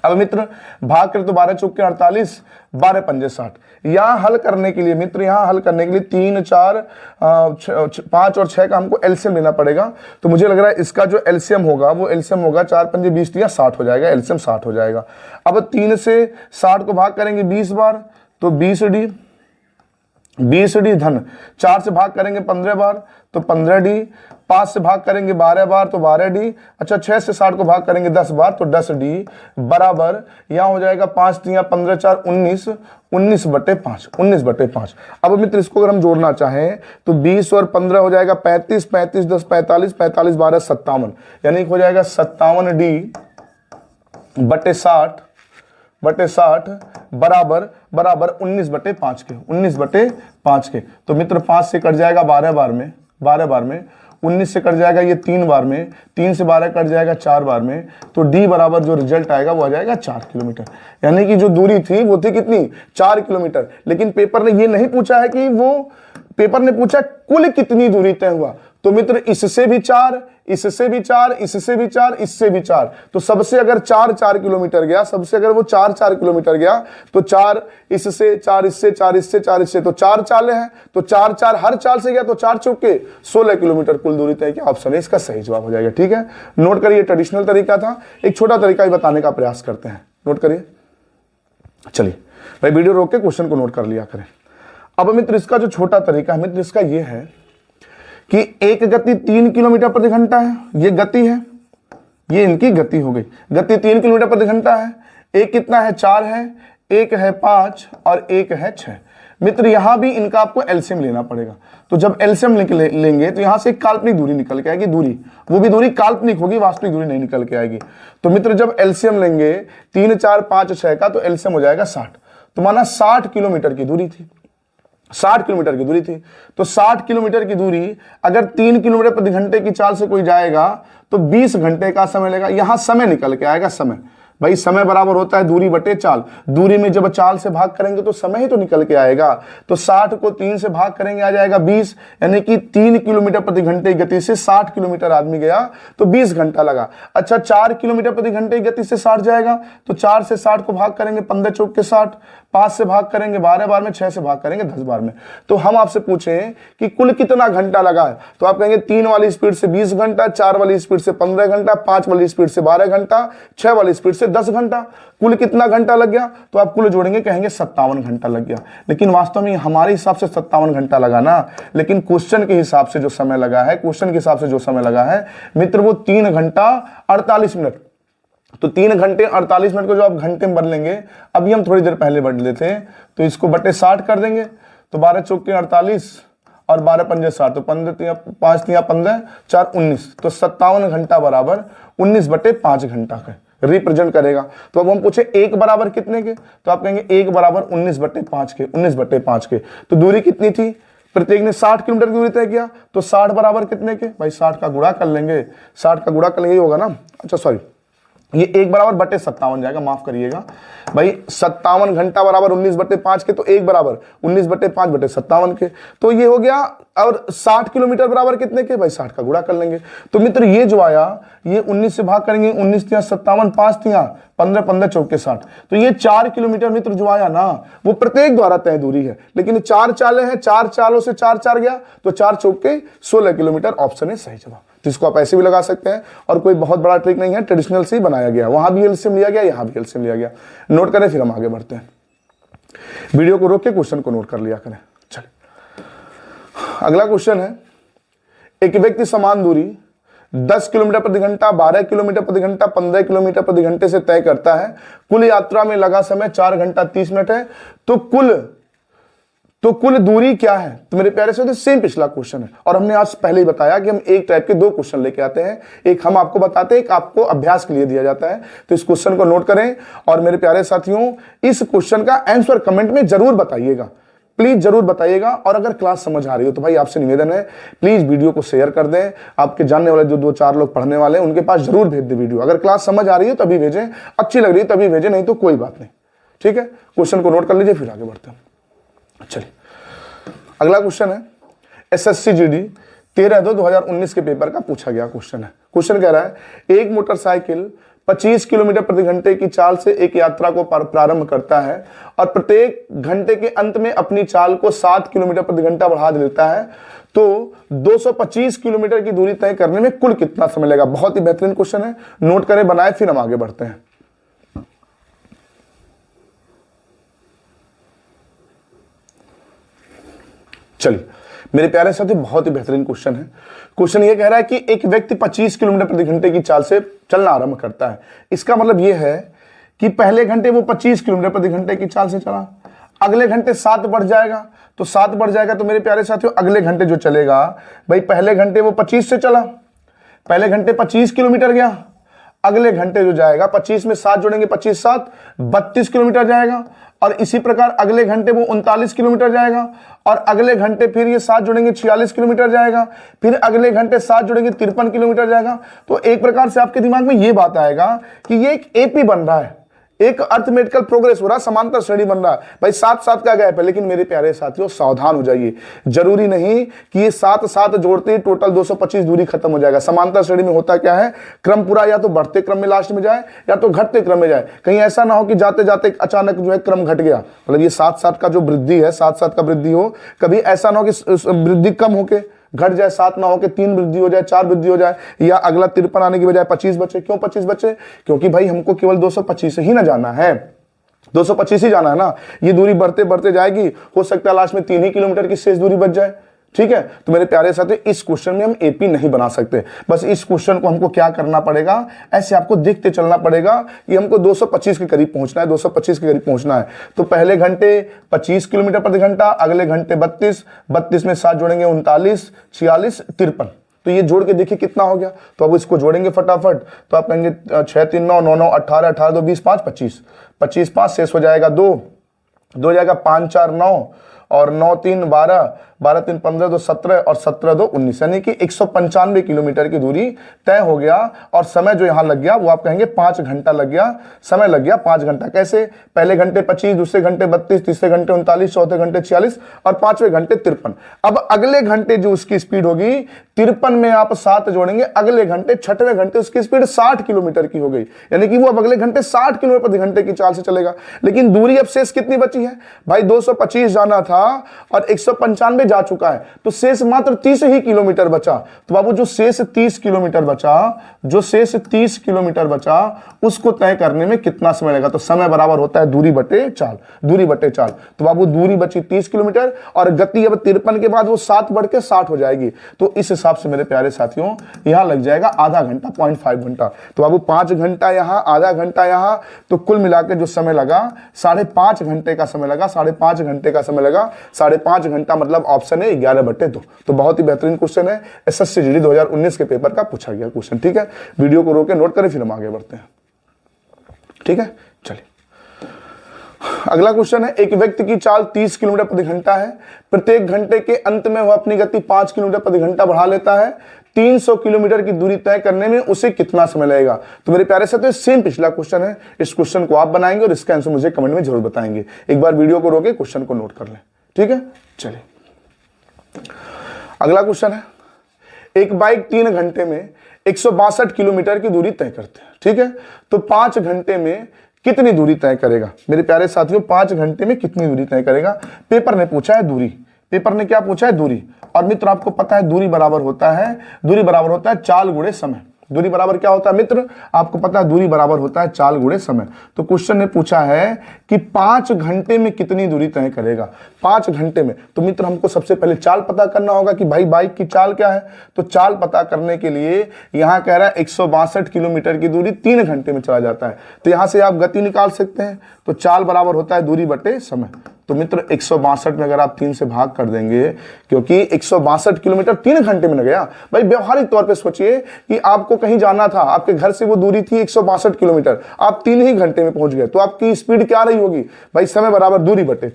Speaker 1: अब मित्र भाग करें तो 12 चौके 48, 12 पंजे 60। यहां हल करने के लिए मित्र, यहां हल करने के लिए 3, 4, 5 और 6 का हमको एलसीएम लेना पड़ेगा। तो मुझे लग रहा है इसका जो एलसीएम होगा वो एलसीएम होगा 4 पंजे 20 या 60 हो जाएगा, एलसीएम 60 हो जाएगा। अब 3 से 60 को भाग करेंगे 20 बार, तो 20 डी धन। 4 से भाग करेंगे 15 बार, तो 15 डी। 5 से भाग करेंगे 12 बार, तो 12 डी। अच्छा 6 से 60 को भाग करेंगे 10 बार, तो 10 डी बराबर यहाँ हो जाएगा 5 3 15 4 19, 19 बटे 5, 19 बटे 5। अब मित्र इसको अगर हम जोड़ना चाहें तो 20 और 15 हो जाएगा 35, 35 10 45, 45 12 57, यानी हो जाएगा 57 डी बटे 60 बराबर 19 बटे 5 के, 19 बटे 5 के। तो मित्र 5 से कट जाएगा 12 बार में, 19 से कट जाएगा ये 3 बार में, 3 से 12 कट जाएगा 4 बार में। तो डी बराबर जो रिजल्ट आएगा वो आ जाएगा 4 किलोमीटर। यानी कि जो दूरी थी वो थी कितनी, 4 किलोमीटर। लेकिन पेपर ने ये नहीं पूछा है कि पेपर ने पूछा कुल कितनी दूरी तय हुआ। तो मित्र इससे भी 4, इससे भी 4, इससे भी 4, इससे भी 4, तो सबसे अगर 4 किलोमीटर गया, सबसे अगर वो 4 किलोमीटर गया, तो 4 इससे, 4 इससे, 4 इससे, 4 इससे, तो 4 चालें हैं। तो 4 हर चाल से गया, तो 4 चौके 16 किलोमीटर कुल दूरी तय किया। ऑप्शन है इसका सही जवाब हो जाएगा। ठीक है, नोट करिए, ट्रेडिशनल तरीका था। एक छोटा तरीका ही बताने का प्रयास करते हैं, नोट करिए। चलिए भाई वीडियो रोक के क्वेश्चन को नोट कर लिया करें। अब मित्र इसका जो छोटा तरीका है मित्र, इसका ये है कि एक गति 3 किलोमीटर प्रति घंटा है, ये गति है, ये इनकी गति हो गई। गति 3 किलोमीटर प्रति घंटा है। एक कितना है, 4 है, एक है 5 और एक है 6। मित्र यहां भी इनका आपको एलसीएम लेना पड़ेगा। तो जब एलसीएम लेंगे तो यहां से काल्पनिक दूरी निकल के आएगी, दूरी वो भी दूरी काल्पनिक होगी, वास्तविक दूरी नहीं निकल के आएगी। तो मित्र जब एलसीएम लेंगे 3 4 5 6 का, तो एलसीएम हो जाएगा 60। तो माना 60 किलोमीटर की दूरी थी, 60 किलोमीटर की दूरी थी। तो 60 किलोमीटर की दूरी अगर 3 किलोमीटर प्रति घंटे की चाल से कोई जाएगा तो 20 घंटे का समय लेगा। यहां समय निकल के आएगा, समय भाई समय बराबर होता है दूरी बटे चाल। दूरी में जब चाल से भाग करेंगे तो समय ही तो निकल के आएगा। तो 60 को 3 से भाग करेंगे आ जाएगा 20, यानी कि 3 किलोमीटर प्रति घंटे की गति से 60 किलोमीटर आदमी गया तो 20 घंटा लगा। अच्छा 4 किलोमीटर प्रति घंटे की गति से 60 जाएगा, तो 4 से 60 को भाग करेंगे 15 चौक के 60, 5 से भाग करेंगे 12 बार में, 6 से भाग करेंगे 10 बार में। तो हम आपसे पूछें कि कुल कितना घंटा लगा है, तो आप कहेंगे 3 वाली स्पीड से 20 घंटा, 4 वाली स्पीड से 15 घंटा, 5 वाली स्पीड से 12 घंटा, 6 वाली स्पीड से 10 घंटा। कुल कितना घंटा लग गया, तो आप कुल जोड़ेंगे कहेंगे 57 घंटा लग गया। लेकिन वास्तव में हमारे हिसाब से 57 घंटा लगा ना, लेकिन क्वेश्चन के हिसाब से जो समय लगा है, क्वेश्चन के हिसाब से जो समय लगा है मित्र वो 3 घंटा 48 मिनट। तो 3 घंटे 48 मिनट को जो आप घंटे में बदलेंगे, अभी हम थोड़ी देर पहले बदले थे, तो इसको बटे 60 कर देंगे। तो 12 चौक के 48 और 12 पंजे 60, तो 5 3 15 4 19, तो 57 घंटा बराबर 19 बटे 5 घंटा का रिप्रेजेंट करेगा। तो अब हम पूछे एक बराबर कितने के, तो आप कहेंगे एक बराबर 19 बटे 5 के, 19 बटे 5 के। तो दूरी कितनी थी, प्रत्येक ने 60 किलोमीटर की दूरी तय किया, तो 60 बराबर कितने के, भाई 60 का गुणा कर लेंगे, 60 का गुणा कर लेंगे, ये होगा ना, अच्छा सॉरी ये 1/57 जाएगा, माफ करिएगा भाई, 57 घंटा बराबर 19/5 के, तो 1 बराबर 19/5/57 के, तो ये हो गया। और 60 किलोमीटर बराबर कितने के भाई, 60 का गुणा कर लेंगे। तो मित्र ये जो आया, ये 19 से भाग करेंगे, 19 तिया 57, 5 तिया 15, 15 चौके 60, तो ये 4 किलोमीटर मित्र जो आया ना, वो प्रत्येक द्वारा तय दूरी है। लेकिन 4 चालें हैं, 4 चालों से 4 4 गया, तो 4 चौके 16 किलोमीटर, ऑप्शन है सही जवाब। तो इसको आप ऐसे भी लगा सकते हैं, और कोई बहुत बड़ा ट्रिक नहीं है, ट्रेडिशनल से ही बनाया गया, वहां भी एलसीएम लिया गया, यहां भी एलसीएम लिया गया। नोट करें, फिर हम आगे बढ़ते हैं। वीडियो को रोक के क्वेश्चन को नोट कर लिया करें। चलिए, अगला क्वेश्चन है, एक व्यक्ति समान दूरी 10 किलोमीटर प्रति घंटा, 12 किलोमीटर प्रति घंटा, 15 किलोमीटर प्रति घंटे से तय करता है। कुल यात्रा में लगा समय 4 घंटा 30 मिनट है। तो कुल दूरी क्या है? तो मेरे प्यारे से सेम पिछला क्वेश्चन है, और हमने आज पहले ही बताया कि हम एक टाइप के 2 क्वेश्चन लेके आते हैं, एक हम आपको बताते हैं, एक आपको अभ्यास के लिए दिया जाता है। तो इस क्वेश्चन को नोट करें, और मेरे प्यारे साथियों इस क्वेश्चन का आंसर कमेंट में जरूर बताइएगा, प्लीज जरूर बताइएगा। और अगर क्लास समझ आ रही हो तो भाई आपसे निवेदन है, प्लीज वीडियो को शेयर कर दें, आपके जानने वाले जो 2-4 लोग पढ़ने वाले हैं उनके पास जरूर भेज दें वीडियो। अगर क्लास समझ आ रही हो तभी भेजें, अच्छी लग रही है तभी भेजें, नहीं तो कोई बात नहीं। ठीक है, क्वेश्चन को नोट कर लीजिए, फिर आगे बढ़ते हैं। चलिए, अगला क्वेश्चन है, एसएससी जीडी 13/2/2019 के पेपर का पूछा गया क्वेश्चन है। क्वेश्चन कह रहा है, एक मोटरसाइकिल 25 किलोमीटर प्रति घंटे की चाल से एक यात्रा को प्रारंभ करता है, और प्रत्येक घंटे के अंत में अपनी चाल को 7 किलोमीटर प्रति घंटा बढ़ा देता है, तो 225 किलोमीटर की दूरी तय करने में कुल कितना समय लगेगा? बहुत ही बेहतरीन क्वेश्चन है, नोट करें, बनाए, फिर हम आगे बढ़ते हैं। चलिए मेरे प्यारे साथी, बहुत ही बेहतरीन क्वेश्चन है। क्वेश्चन ये कह रहा है कि एक व्यक्ति 25 किलोमीटर प्रति घंटे की चाल से चलना आरंभ करता है। इसका मतलब ये है कि पहले घंटे वो 25 किलोमीटर प्रति घंटे की चाल से चला, अगले घंटे 7 बढ़ जाएगा, तो 7 बढ़ जाएगा, तो मेरे प्यारे साथियों अगले घंटे जो चलेगा भाई, पहले घंटे वो 25 से चला, पहले घंटे 25 किलोमीटर गया, अगले घंटे जो जाएगा 25 में 7 जोड़ेंगे, 25 7 32 किलोमीटर जाएगा, और इसी प्रकार अगले घंटे वो 39 किलोमीटर जाएगा, और अगले घंटे फिर ये 7 जोड़ेंगे 46 किलोमीटर जाएगा, फिर अगले घंटे 7 जोड़ेंगे 53 किलोमीटर जाएगा। तो एक प्रकार से आपके दिमाग में ये बात आएगा कि ये एक एपी बन रहा है, एक अर्थमेटिकल प्रोग्रेस हो रहा है, समांतर श्रेणी बन रहा है भाई, 7-7 का गैप है। लेकिन मेरे प्यारे साथियों सावधान हो जाइए, जरूरी नहीं कि ये 7-7 जोड़ते ही टोटल 225 दूरी खत्म हो जाएगा। समांतर श्रेणी में होता क्या है, क्रम पूरा या तो बढ़ते क्रम में लास्ट में जाए या तो घटते क्रम में जाए। कहीं ऐसा ना हो कि जाते जाते अचानक जो है क्रम घट गया, मतलब ये 7-7 का जो वृद्धि है, 7-7 का वृद्धि हो, कभी ऐसा ना हो कि वृद्धि कम होके घट जाए, 7 ना हो के 3 वृद्धि हो जाए, 4 वृद्धि हो जाए, या अगला 53 आने की बजाय 25 बचे। क्यों 25 बचे? क्योंकि भाई हमको केवल 225 ही ना जाना है, 225 ही जाना है ना। ये दूरी बढ़ते बढ़ते जाएगी, हो सकता है लास्ट में 3 ही किलोमीटर की शेष दूरी बच जाए। ठीक है, तो मेरे प्यारे साथी इस क्वेश्चन में हम एपी नहीं बना सकते। बस इस क्वेश्चन को हमको क्या करना पड़ेगा, ऐसे आपको देखते चलना पड़ेगा कि हमको 225 के करीब पहुंचना है, 225 के करीब पहुंचना है। तो पहले घंटे 25 किलोमीटर प्रति घंटा, अगले घंटे 32, 32 में 7 जोड़ेंगे 39, 46, 53। तो ये जोड़ के देखिए कितना हो गया। तो अब इसको जोड़ेंगे फटाफट, तो आप कहेंगे 6 3 9 9 9 18 18 2 20 5 25, 25 5 शेष हो जाएगा 2 जाएगा 5 4 9, और 9 3 12, 12 3 15 2 17, और 17 2 19, यानी कि 195 किलोमीटर की दूरी तय हो गया। और समय जो यहां लग गया वो आप कहेंगे 5 घंटा लग गया, समय लग गया 5 घंटा। कैसे? पहले घंटे 25, दूसरे घंटे 32, तीसरे घंटे 39, चौथे घंटे 46, और 5वें घंटे 53। अब अगले घंटे जो उसकी स्पीड होगी 53 में आप 7 जोड़ेंगे, अगले घंटे 6वें घंटे उसकी स्पीड 60 किलोमीटर की हो गई, यानी कि वो अब अगले घंटे 60 किलोमीटर प्रति घंटे की चाल से चलेगा। लेकिन दूरी अब शेष कितनी बची है भाई? 225 जाना था और 195 जा चुका है, तो शेष मात्र 30 ही किलोमीटर बचा। तो बाबू जो शेष 30 किलोमीटर बचा, जो शेष 30 किलोमीटर बचा, उसको तय करने में कितना समय लगेगा? तो समय बराबर होता है दूरी बटे चाल, दूरी बटे चाल। तो बाबू दूरी बची 30 किलोमीटर, और गति अब 53 के बाद वो 7 बढ़ के 60 हो जाएगी। तो इस हिसाब से मेरे प्यारे साथियों यहां लग जाएगा आधा घंटा, 0.5 घंटा। तो बाबू 5 घंटा यहां, आधा घंटा यहां, तो कुल मिलाकर जो समय लगा 5.5 घंटे का समय लगा, 5.5 घंटे का समय लगा। 5.5 घंटा मतलब ऑप्शन है 11/2। तो बहुत ही बेहतरीन क्वेश्चन है, एसएससी जीडी 2019 के पेपर का पूछा गया क्वेश्चन। ठीक है, वीडियो को रोके नोट करें, फिर हम आगे बढ़ते हैं। ठीक है, चलिए अगला क्वेश्चन है, एक व्यक्ति की चाल 30 किलोमीटर प्रति घंटा है, प्रत्येक घंटे के अंत में वह अपनी गति 5 किलोमीटर प्रति घंटा बढ़ा लेता है। 300 किलोमीटर की दूरी तय करने में उसे कितना समय लगेगा। तो मेरे प्यारे साथियों सेम पिछला क्वेश्चन है, इस क्वेश्चन को आप बनाएंगे और इसका आंसर मुझे कमेंट में जरूर बताएंगे। एक बार वीडियो को रोके क्वेश्चन को नोट कर लें, ठीक है। चलिए अगला क्वेश्चन है, एक बाइक 3 घंटे में 162 किलोमीटर की दूरी तय करते हैं, ठीक है। तो 5 घंटे में कितनी दूरी तय करेगा। मेरे प्यारे साथियों 5 घंटे में कितनी दूरी तय करेगा। पेपर ने पूछा है दूरी, पेपर ने क्या पूछा है, दूरी। और मित्र आपको पता है दूरी बराबर होता है चाल गुणे समय। दूरी बराबर क्या होता है मित्र, आपको पता है दूरी बराबर होता है चाल गुणे समय। तो क्वेश्चन ने पूछा है कि 5 घंटे में कितनी दूरी तय करेगा। 5 घंटे में, तो मित्र हमको सबसे पहले चाल पता करना होगा कि भाई बाइक की चाल क्या है। तो चाल पता करने के लिए यहां कह रहा है 162 किलोमीटर की दूरी 3 घंटे में चला जाता है। तो यहां से आप गति निकाल सकते हैं। तो चाल बराबर होता है दूरी बटे समय। तो मित्र 162 में अगर आप 3 से भाग कर देंगे, क्योंकि 162 किलोमीटर 3 घंटे में न गया। भाई व्यवहारिक तौर पे सोचिए कि आपको कहीं जाना था, आपके घर से वो दूरी थी 162 किलोमीटर, आप 3 ही घंटे में पहुंच गए, तो आपकी स्पीड क्या रही होगी भाई, समय बराबर दूरी बटे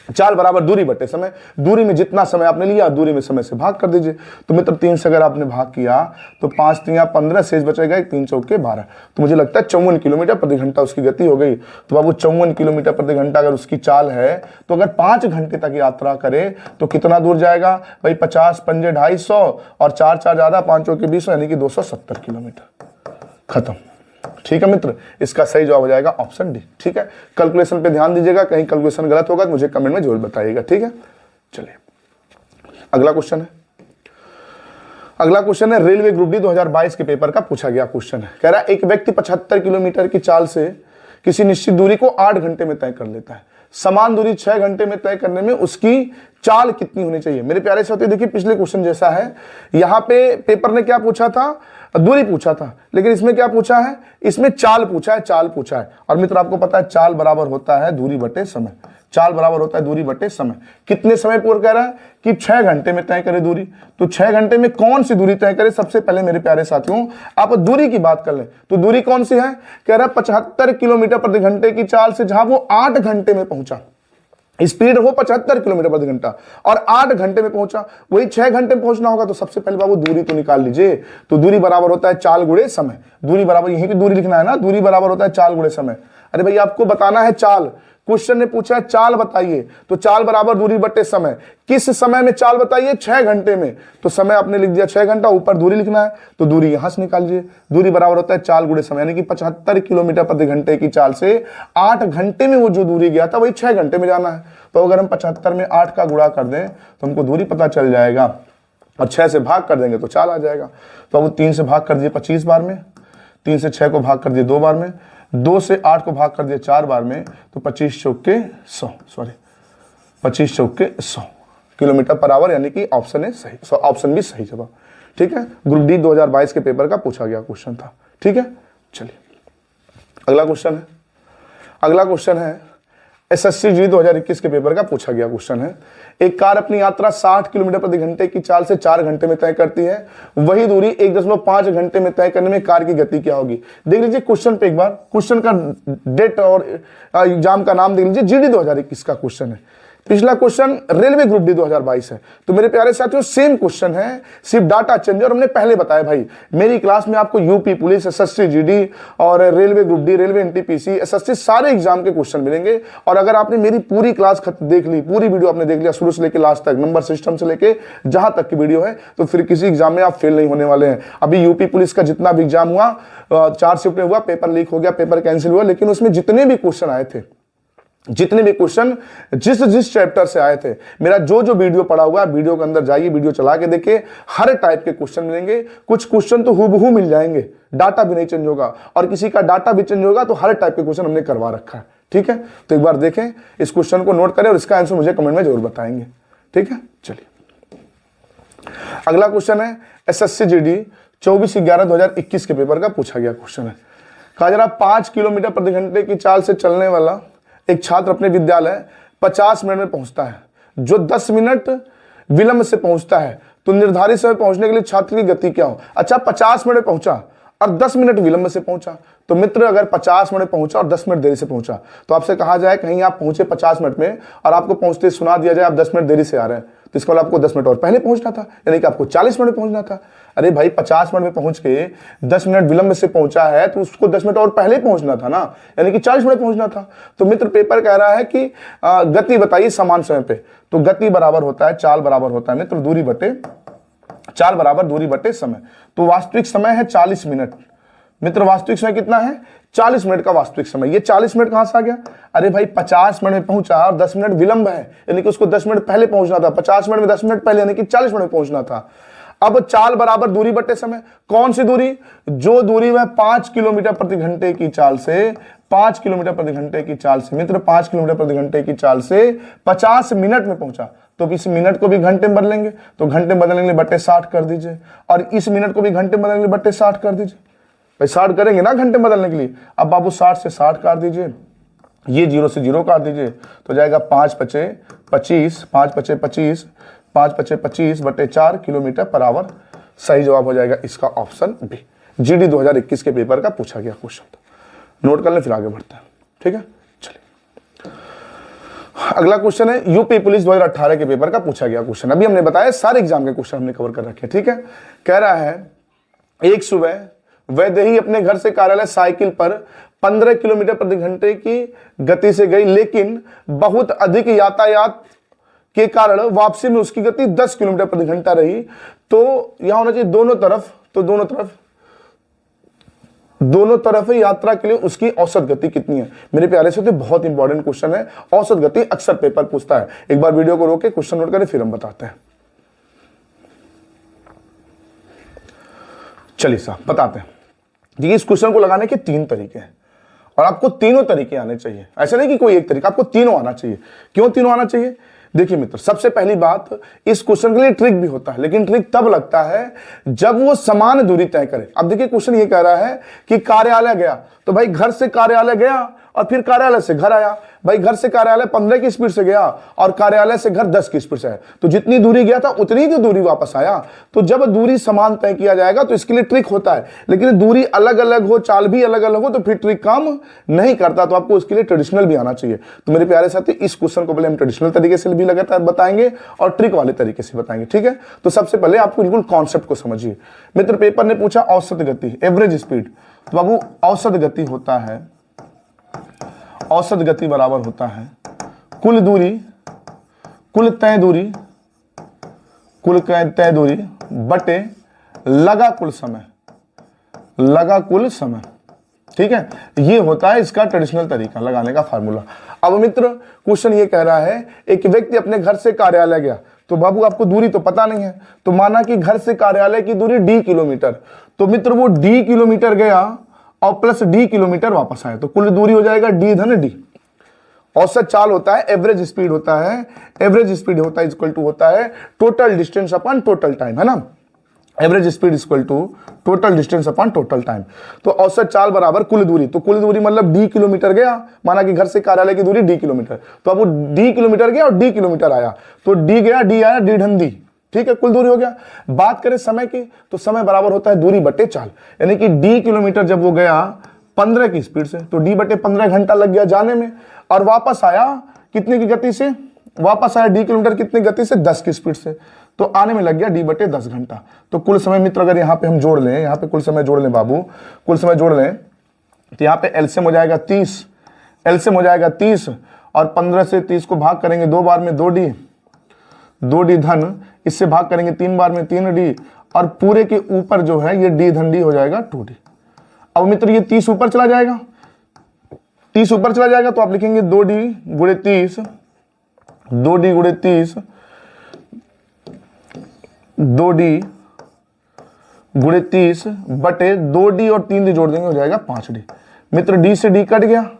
Speaker 1: चाल बराबर दूरी बटे समय। दूरी में जितना समय आपने लिया दूरी में समय से भाग कर दीजिए। तो मित्र 3 से अगर आपने भाग किया तो 5 3 15 शेष बचेगा 3 चौके 12। तो मुझे लगता है 54 किलोमीटर प्रति घंटा उसकी गति हो गई। तो बाबू 54 किलोमीटर प्रति घंटा अगर उसकी चाल है तो अगर 5 घंटे तक यात्रा करे तो कितना दूर जाएगा भाई, 50 पंजे 250 और 4 4 ज्यादा 5 चौके 20 यानी कि 270 किलोमीटर। खत्म, ठीक है मित्र। इसका सही जवाब हो जाएगा ऑप्शन डी, ठीक है। कैलकुलेशन पे ध्यान दीजिएगा, कहीं कैलकुलेशन गलत होगा तो मुझे कमेंट में जरूर बताइएगा, ठीक है। चलिए अगला क्वेश्चन है, रेलवे ग्रुप डी 2022 के पेपर का पूछा गया क्वेश्चन है। कह रहा है एक व्यक्ति 75 किलोमीटर की चाल से किसी निश्चित दूरी को 8 घंटे में तय कर लेता है। समान दूरी 6 घंटे में तय करने में उसकी चाल कितनी होनी चाहिए। मेरे प्यारे साथियों देखिए पिछले क्वेश्चन जैसा है, यहां पे पेपर ने क्या पूछा था, दूरी पूछा था, लेकिन इसमें क्या पूछा है, इसमें चाल पूछा है। और मित्र आपको पता है चाल बराबर होता है दूरी बटे समय। चाल बराबर होता है दूरी बटे समय। कितने समय पूर्व कह रहा है कि 6 घंटे में तय करे दूरी। तो 6 घंटे में कौन सी दूरी तय करे। सबसे पहले मेरे प्यारे साथियों आप दूरी की बात कर लें तो दूरी कौन सी है, कह रहा है 75 किलोमीटर प्रति घंटे की चाल से जहां वो 8 घंटे में पहुंचा, स्पीड हो 75 किलोमीटर प्रति घंटा और 8 घंटे में पहुंचा, वही 6 घंटे में पहुंचना होगा। तो सबसे पहले बाबू दूरी तो निकाल लीजिए। तो दूरी बराबर होता है चाल गुणे समय। दूरी बराबर, यहीं पे दूरी लिखना है ना, दूरी बराबर होता है चाल गुणे समय। अरे भाई आपको बताना है चाल, क्वेश्चन ने पूछा है चाल बताइए। तो चाल बराबर दूरी बटे समय। किस समय में चाल बताइए, 6 घंटे में। तो समय आपने लिख दिया 6 घंटा, ऊपर दूरी लिखना है तो दूरी यहां से निकाल लीजिए। दूरी बराबर होता है चाल गुणे समय, यानी कि 75 किलोमीटर प्रति घंटे की चाल से 8 घंटे में वो जो दूरी गया था वही 6 घंटे में जाना है। तो अगर हम 75 में 8 का गुणा कर दें तो हमको दूरी पता चल जाएगा और 6 से भाग कर देंगे तो चाल आ जाएगा। तो अब 3 से भाग कर दिए 25 बार में, 3 से 6 को भाग कर दिए 2 बार में, 2 से 8 को भाग कर दिए 4 बार में, तो 25 चौके 100 किलोमीटर पर आवर, यानी कि ऑप्शन है सही। ऑप्शन भी सही जवाब, ठीक है। ग्रुप डी 2022 के पेपर का पूछा गया क्वेश्चन था, ठीक है। चलिए अगला क्वेश्चन है एसएससी जी 2021 के पेपर का पूछा गया क्वेश्चन है। एक कार अपनी यात्रा 60 किलोमीटर प्रति घंटे की चाल से 4 घंटे में तय करती है, वही दूरी 1.5 घंटे में तय करने में कार की गति क्या होगी। देख लीजिए क्वेश्चन पे एक बार, क्वेश्चन का डेट और एग्जाम का नाम देख लीजिए, जीडी 2021 का क्वेश्चन है। पिछला क्वेश्चन रेलवे ग्रुप डी 2022 है। तो मेरे प्यारे साथियों सेम क्वेश्चन है, सिर्फ डाटा चेंज। और हमने पहले बताया भाई मेरी क्लास में आपको यूपी पुलिस, एसएससी जीडी और railway group D, railway NTPC, SSC सारे एग्जाम के क्वेश्चन मिलेंगे। और अगर आपने मेरी पूरी क्लास देख ली, पूरी वीडियो आपने देख लिया शुरू से लेकर लास्ट तक, नंबर सिस्टम से लेके जहां तक की वीडियो है, तो फिर किसी एग्जाम में आप फेल नहीं होने वाले हैं। अभी यूपी पुलिस का जितना भी एग्जाम हुआ, 4 शिफ्ट में हुआ, पेपर लीक हो गया, पेपर कैंसिल हुआ, लेकिन उसमें जितने भी क्वेश्चन आए थे, जितने भी क्वेश्चन जिस चैप्टर से आए थे, मेरा जो वीडियो पड़ा हुआ है, वीडियो के अंदर जाइए, वीडियो चला के देखिए, हर टाइप के क्वेश्चन मिलेंगे। कुछ क्वेश्चन तो हूबहू मिल जाएंगे, डाटा भी नहीं चेंज होगा, और किसी का डाटा भी चेंज होगा। तो हर टाइप के क्वेश्चन हमने करवा रखा है, ठीक है। तो एक बार देखें, इस क्वेश्चन को नोट करें और इसका आंसर मुझे कमेंट में जरूर बताएंगे, ठीक है। चलिए अगला क्वेश्चन है एसएससी जीडी 24/11/2021 के पेपर का पूछा गया क्वेश्चन है। कहा जा रहा 5 किलोमीटर प्रति घंटे की चाल से चलने वाला एक छात्र अपने विद्यालय 50 मिनट में पहुंचता है, जो 10 मिनट विलंब से पहुंचता है, तो निर्धारित समय पहुंचने के लिए छात्र की गति क्या हो। अच्छा 50 मिनट में पहुंचा और 10 मिनट विलंब से पहुंचा। तो मित्र अगर 50 मिनट पहुंचा और 10 मिनट देरी से पहुंचा, तो आपसे कहा जाए कहीं आप पहुंचे 50 मिनट में और आपको पहुंचते सुना दिया जाए आप 10 मिनट देरी से आ रहे हैं, तो इसका मतलब आपको 10 मिनट और पहले पहुंचना था, यानी कि आपको 40 मिनट में पहुंचना था। अरे भाई 50 मिनट में पहुंच के 10 मिनट विलंब से पहुंचा है तो उसको 10 मिनट और पहले पहुंचना था ना, यानी कि 40 मिनट पहुंचना था। तो मित्र पेपर कह रहा है कि गति बताइए समान समय पे, तो गति बराबर होता है चाल बराबर होता है मित्र दूरी बटे चाल बराबर दूरी बटे समय। तो वास्तविक समय है 40 मिनट। मित्र वास्तविक समय कितना है? 40 मिनट का वास्तविक समय। ये 40 मिनट कहां से आ गया? अरे भाई 50 मिनट में पहुंचा और 10 मिनट विलंब है, यानी कि उसको 10 मिनट पहले पहुंचना था। 50 मिनट में 10 मिनट पहले, यानी कि 40 मिनट में पहुंचना था। अब चाल बराबर दूरी बटे समय। कौन सी दूरी? जो दूरी वह 5 किलोमीटर प्रति घंटे की चाल से 5 किलोमीटर प्रति घंटे की चाल से मित्र 5 किलोमीटर प्रति घंटे की चाल से 50 मिनट में पहुंचा। तो इस मिनट को भी घंटे में बदलेंगे, तो घंटे बदलने के लिए बटे 60 कर दीजिए, और इस मिनट को भी घंटे बदलने के लिए बटे 60 कर दीजिए। भाई 60 करेंगे ना घंटे बदलने के लिए। अब बाबू 60 से 60 काट दीजिए, ये 0 से 0 काट दीजिए, तो जाएगा 5 पचे 25, 5 पचे 25, 5 पचे 25 बटे 4 किलोमीटर पर आवर। सही जवाब हो जाएगा इसका ऑप्शन बी। जीडी 2021 के पेपर का पूछा गया क्वेश्चन था, नोट कर लें फिर आगे बढ़ते हैं। ठीक है, चलिए अगला क्वेश्चन है यूपी पुलिस 2018 के पेपर का पूछा गया क्वेश्चन। अभी हमने बताया सारे एग्जाम के क्वेश्चन हमने कवर कर रखे। ठीक है, कह रहा है एक सुबह वैदेही अपने घर से कार्यालय साइकिल पर 15 किलोमीटर प्रति घंटे की गति से गई, लेकिन बहुत अधिक यातायात के कारण वापसी में उसकी गति 10 किलोमीटर प्रति घंटा रही। तो यहां होना चाहिए दोनों तरफ, तो दोनों तरफ यात्रा के लिए उसकी औसत गति कितनी है। मेरे प्यारे से तो बहुत इंपॉर्टेंट क्वेश्चन है, औसत गति अक्सर पेपर पूछता है। एक बार वीडियो को रोक के क्वेश्चन नोट करें फिर हम बताते हैं। चलिए साहब बताते हैं। देखिए इस क्वेश्चन को लगाने के 3 तरीके हैं और आपको तीनों तरीके आने चाहिए। ऐसा नहीं कि कोई एक तरीका, आपको तीनों आना चाहिए। क्यों तीनों आना चाहिए? देखिए मित्र, सबसे पहली बात, इस क्वेश्चन के लिए ट्रिक भी होता है, लेकिन ट्रिक तब लगता है जब वो समान दूरी तय करे। अब देखिए क्वेश्चन ये कह रहा है कि कार्यालय गया, तो भाई घर से कार्यालय गया और फिर कार्यालय से घर आया। भाई घर से कार्यालय 15 की स्पीड से गया और कार्यालय से घर 10 की स्पीड से है, तो जितनी दूरी गया था उतनी तो दूरी वापस आया। तो जब दूरी समान तय किया जाएगा तो इसके लिए ट्रिक होता है, लेकिन दूरी अलग अलग हो, चाल भी अलग अलग हो, तो फिर ट्रिक काम नहीं करता। तो आपको इसके लिए ट्रेडिशनल भी आना चाहिए। तो मेरे प्यारे साथी, इस क्वेश्चन को पहले हम ट्रेडिशनल तरीके से भी लगातार बताएंगे और ट्रिक वाले तरीके से बताएंगे। ठीक है, तो सबसे पहले आपको बिल्कुल कॉन्सेप्ट को समझिए। मित्र पेपर ने पूछा औसत गति, एवरेज स्पीड। तो बाबू औसत गति होता है, औसत गति बराबर होता है कुल दूरी, कुल तय दूरी बटे लगा कुल समय, लगा कुल समय। ठीक है, ये होता है इसका ट्रेडिशनल तरीका लगाने का फार्मूला। अब मित्र क्वेश्चन ये कह रहा है एक व्यक्ति अपने घर से कार्यालय गया, तो बाबू आपको दूरी तो पता नहीं है, तो माना कि घर से कार्यालय की दूरी d किलोमीटर, तो मित्र वो d किलोमीटर गया और प्लस d किलोमीटर वापस आया, तो कुल दूरी हो जाएगा d धन d। औसत चाल होता है, एवरेज स्पीड होता है, एवरेज स्पीड होता है इक्वल टू होता है total distance upon total time, है ना। Average speed equal to total distance upon total time. तो औसत चाल बराबर कुल दूरी, तो कुल दूरी मतलब d किलोमीटर गया, माना कि घर से कार्यालय की दूरी d किलोमीटर, तो अब वो d किलोमीटर गया और d किलोमीटर आया, तो d गया d आया d धन d। ठीक है, कुल दूरी हो गया। बात करें समय की, तो समय बराबर होता है दूरी बटे चाल, यानी कि d किलोमीटर जब वो गया 15 की स्पीड से, तो d बटे 15 घंटा लग गया जाने में, और वापस आया कितने की गति से? वापस आया d किलोमीटर कितनी गति से? 10 की स्पीड से, तो आने में लग गया d बटे 10 घंटा। तो कुल समय मित्र अगर यहाँ पे हम जोड़ लें, यहाँ पे कुल समय जोड़ लें बाबू, कुल समय जोड़ लें, तो यहाँ पे एलसीएम हो जाएगा 30, एलसीएम हो जाएगा 30, और 15 से 30 को भाग करेंगे 2 बार में 2d धन, इससे भाग करेंगे 3 बार में 3d, और पूरे के ऊपर जो है ये d धन d हो जाएगा 2d। अब मित्र ये 30 ऊपर चला जाएगा, 30 ऊपर चला जाएगा, तो आप लिखेंगे 2d गुणे 30, 2d गुणे 30, 2d गुणे 30 बटे 2d और 3d जोड़ देंगे हो जाएगा 5d। मित्र d से d कट गया,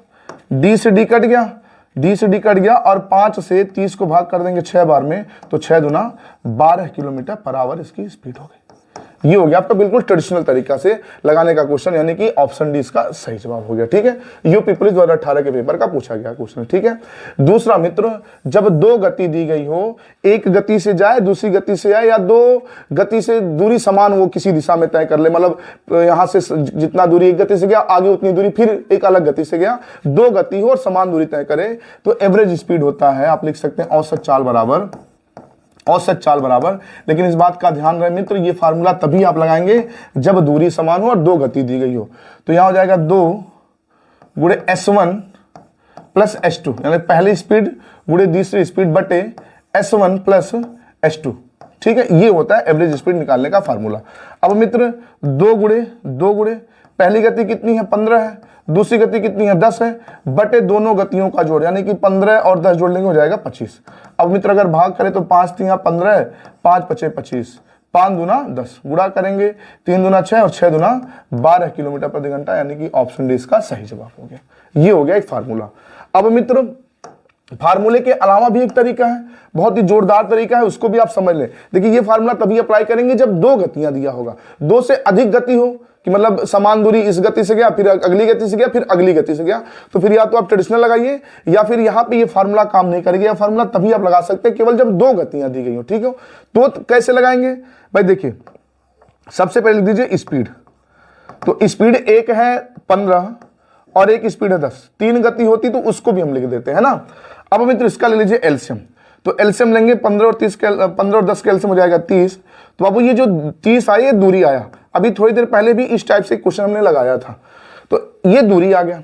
Speaker 1: d से d कट गया, d से d कट गया, और 5 से 30 को भाग कर देंगे 6 बार में, तो 6 दूना 12 किलोमीटर पर आवर इसकी स्पीड हो गई। ये हो गया आपका बिल्कुल ट्रेडिशनल तरीका से लगाने का क्वेश्चन, यानी कि ऑप्शन डी इसका सही जवाब हो गया। ठीक है, यूपी पुलिस 2018 के पेपर का पूछा गया क्वेश्चन। ठीक है, दूसरा मित्र, जब दो गति दी गई हो, एक गति से जाए दूसरी गति से आए, या दो गति से दूरी समान वो किसी दिशा में तय कर ले, मतलब यहां से जितना दूरी एक गति से गया आगे उतनी दूरी फिर एक अलग गति से गया, दो गति हो और समान दूरी तय करे, तो एवरेज स्पीड होता है, आप लिख सकते हैं औसत चाल बराबर, औसत चाल बराबर। लेकिन इस बात का ध्यान रहे मित्र, ये फार्मूला तभी आप लगाएंगे जब दूरी समान हो और दो गति दी गई हो। तो यहां हो जाएगा 2 गुणे S1 प्लस S2, यानी पहली स्पीड गुणे दूसरी स्पीड बटे S1 प्लस S2। ठीक है, ये होता है एवरेज स्पीड निकालने का फार्मूला। अब मित्र 2 गुणे पहली गति कितनी है 15 है, दूसरी गति कितनी है 10 है, बटे दोनों गतियों का जोड़, यानी कि 15 और 10 जोड़ लेंगे हो जाएगा 25। अब मित्र अगर भाग करें तो 5 3 15, 5 5 25, 5 दूना 10, गुणा करेंगे 3 दूना 6 और 6 दूना 12 किलोमीटर प्रति घंटा, यानी कि ऑप्शन डी इसका सही जवाब हो गया। ये हो गया एक फार्मूला। अब मित्र फार्मूले के अलावा भी एक तरीका है, बहुत ही जोरदार तरीका है, उसको भी आप समझ लें। देखिए ये फार्मूला तभी अप्लाई करेंगे जब दो गतियां दिया होगा, दो से अधिक गति हो, कि मतलब समान दूरी इस गति से गया फिर अगली गति से गया फिर अगली गति से गया, तो फिर या तो आप ट्रेडिशनल लगाइए या फिर यहां पे ये फार्मूला काम नहीं करेगा। यह फार्मूला तभी आप लगा सकते हैं केवल जब दो गतियां दी गई हो। ठीक है, तो कैसे लगाएंगे भाई, देखिए सबसे पहले लिख दीजिए स्पीड। तो स्पीड एक है 15 और एक स्पीड है 10, तीन गति होती तो उसको भी हम लिख देते हैं ना। अब मित्र इसका ले लीजिए एलसीएम, तो एलसीएम लेंगे 15 और 10 का एलसीएम हो जाएगा 30। तो बाबू ये जो 30 आई, ये दूरी आया, अभी थोड़ी देर पहले भी इस टाइप से क्वेश्चन हमने लगाया था, तो ये दूरी आ गया।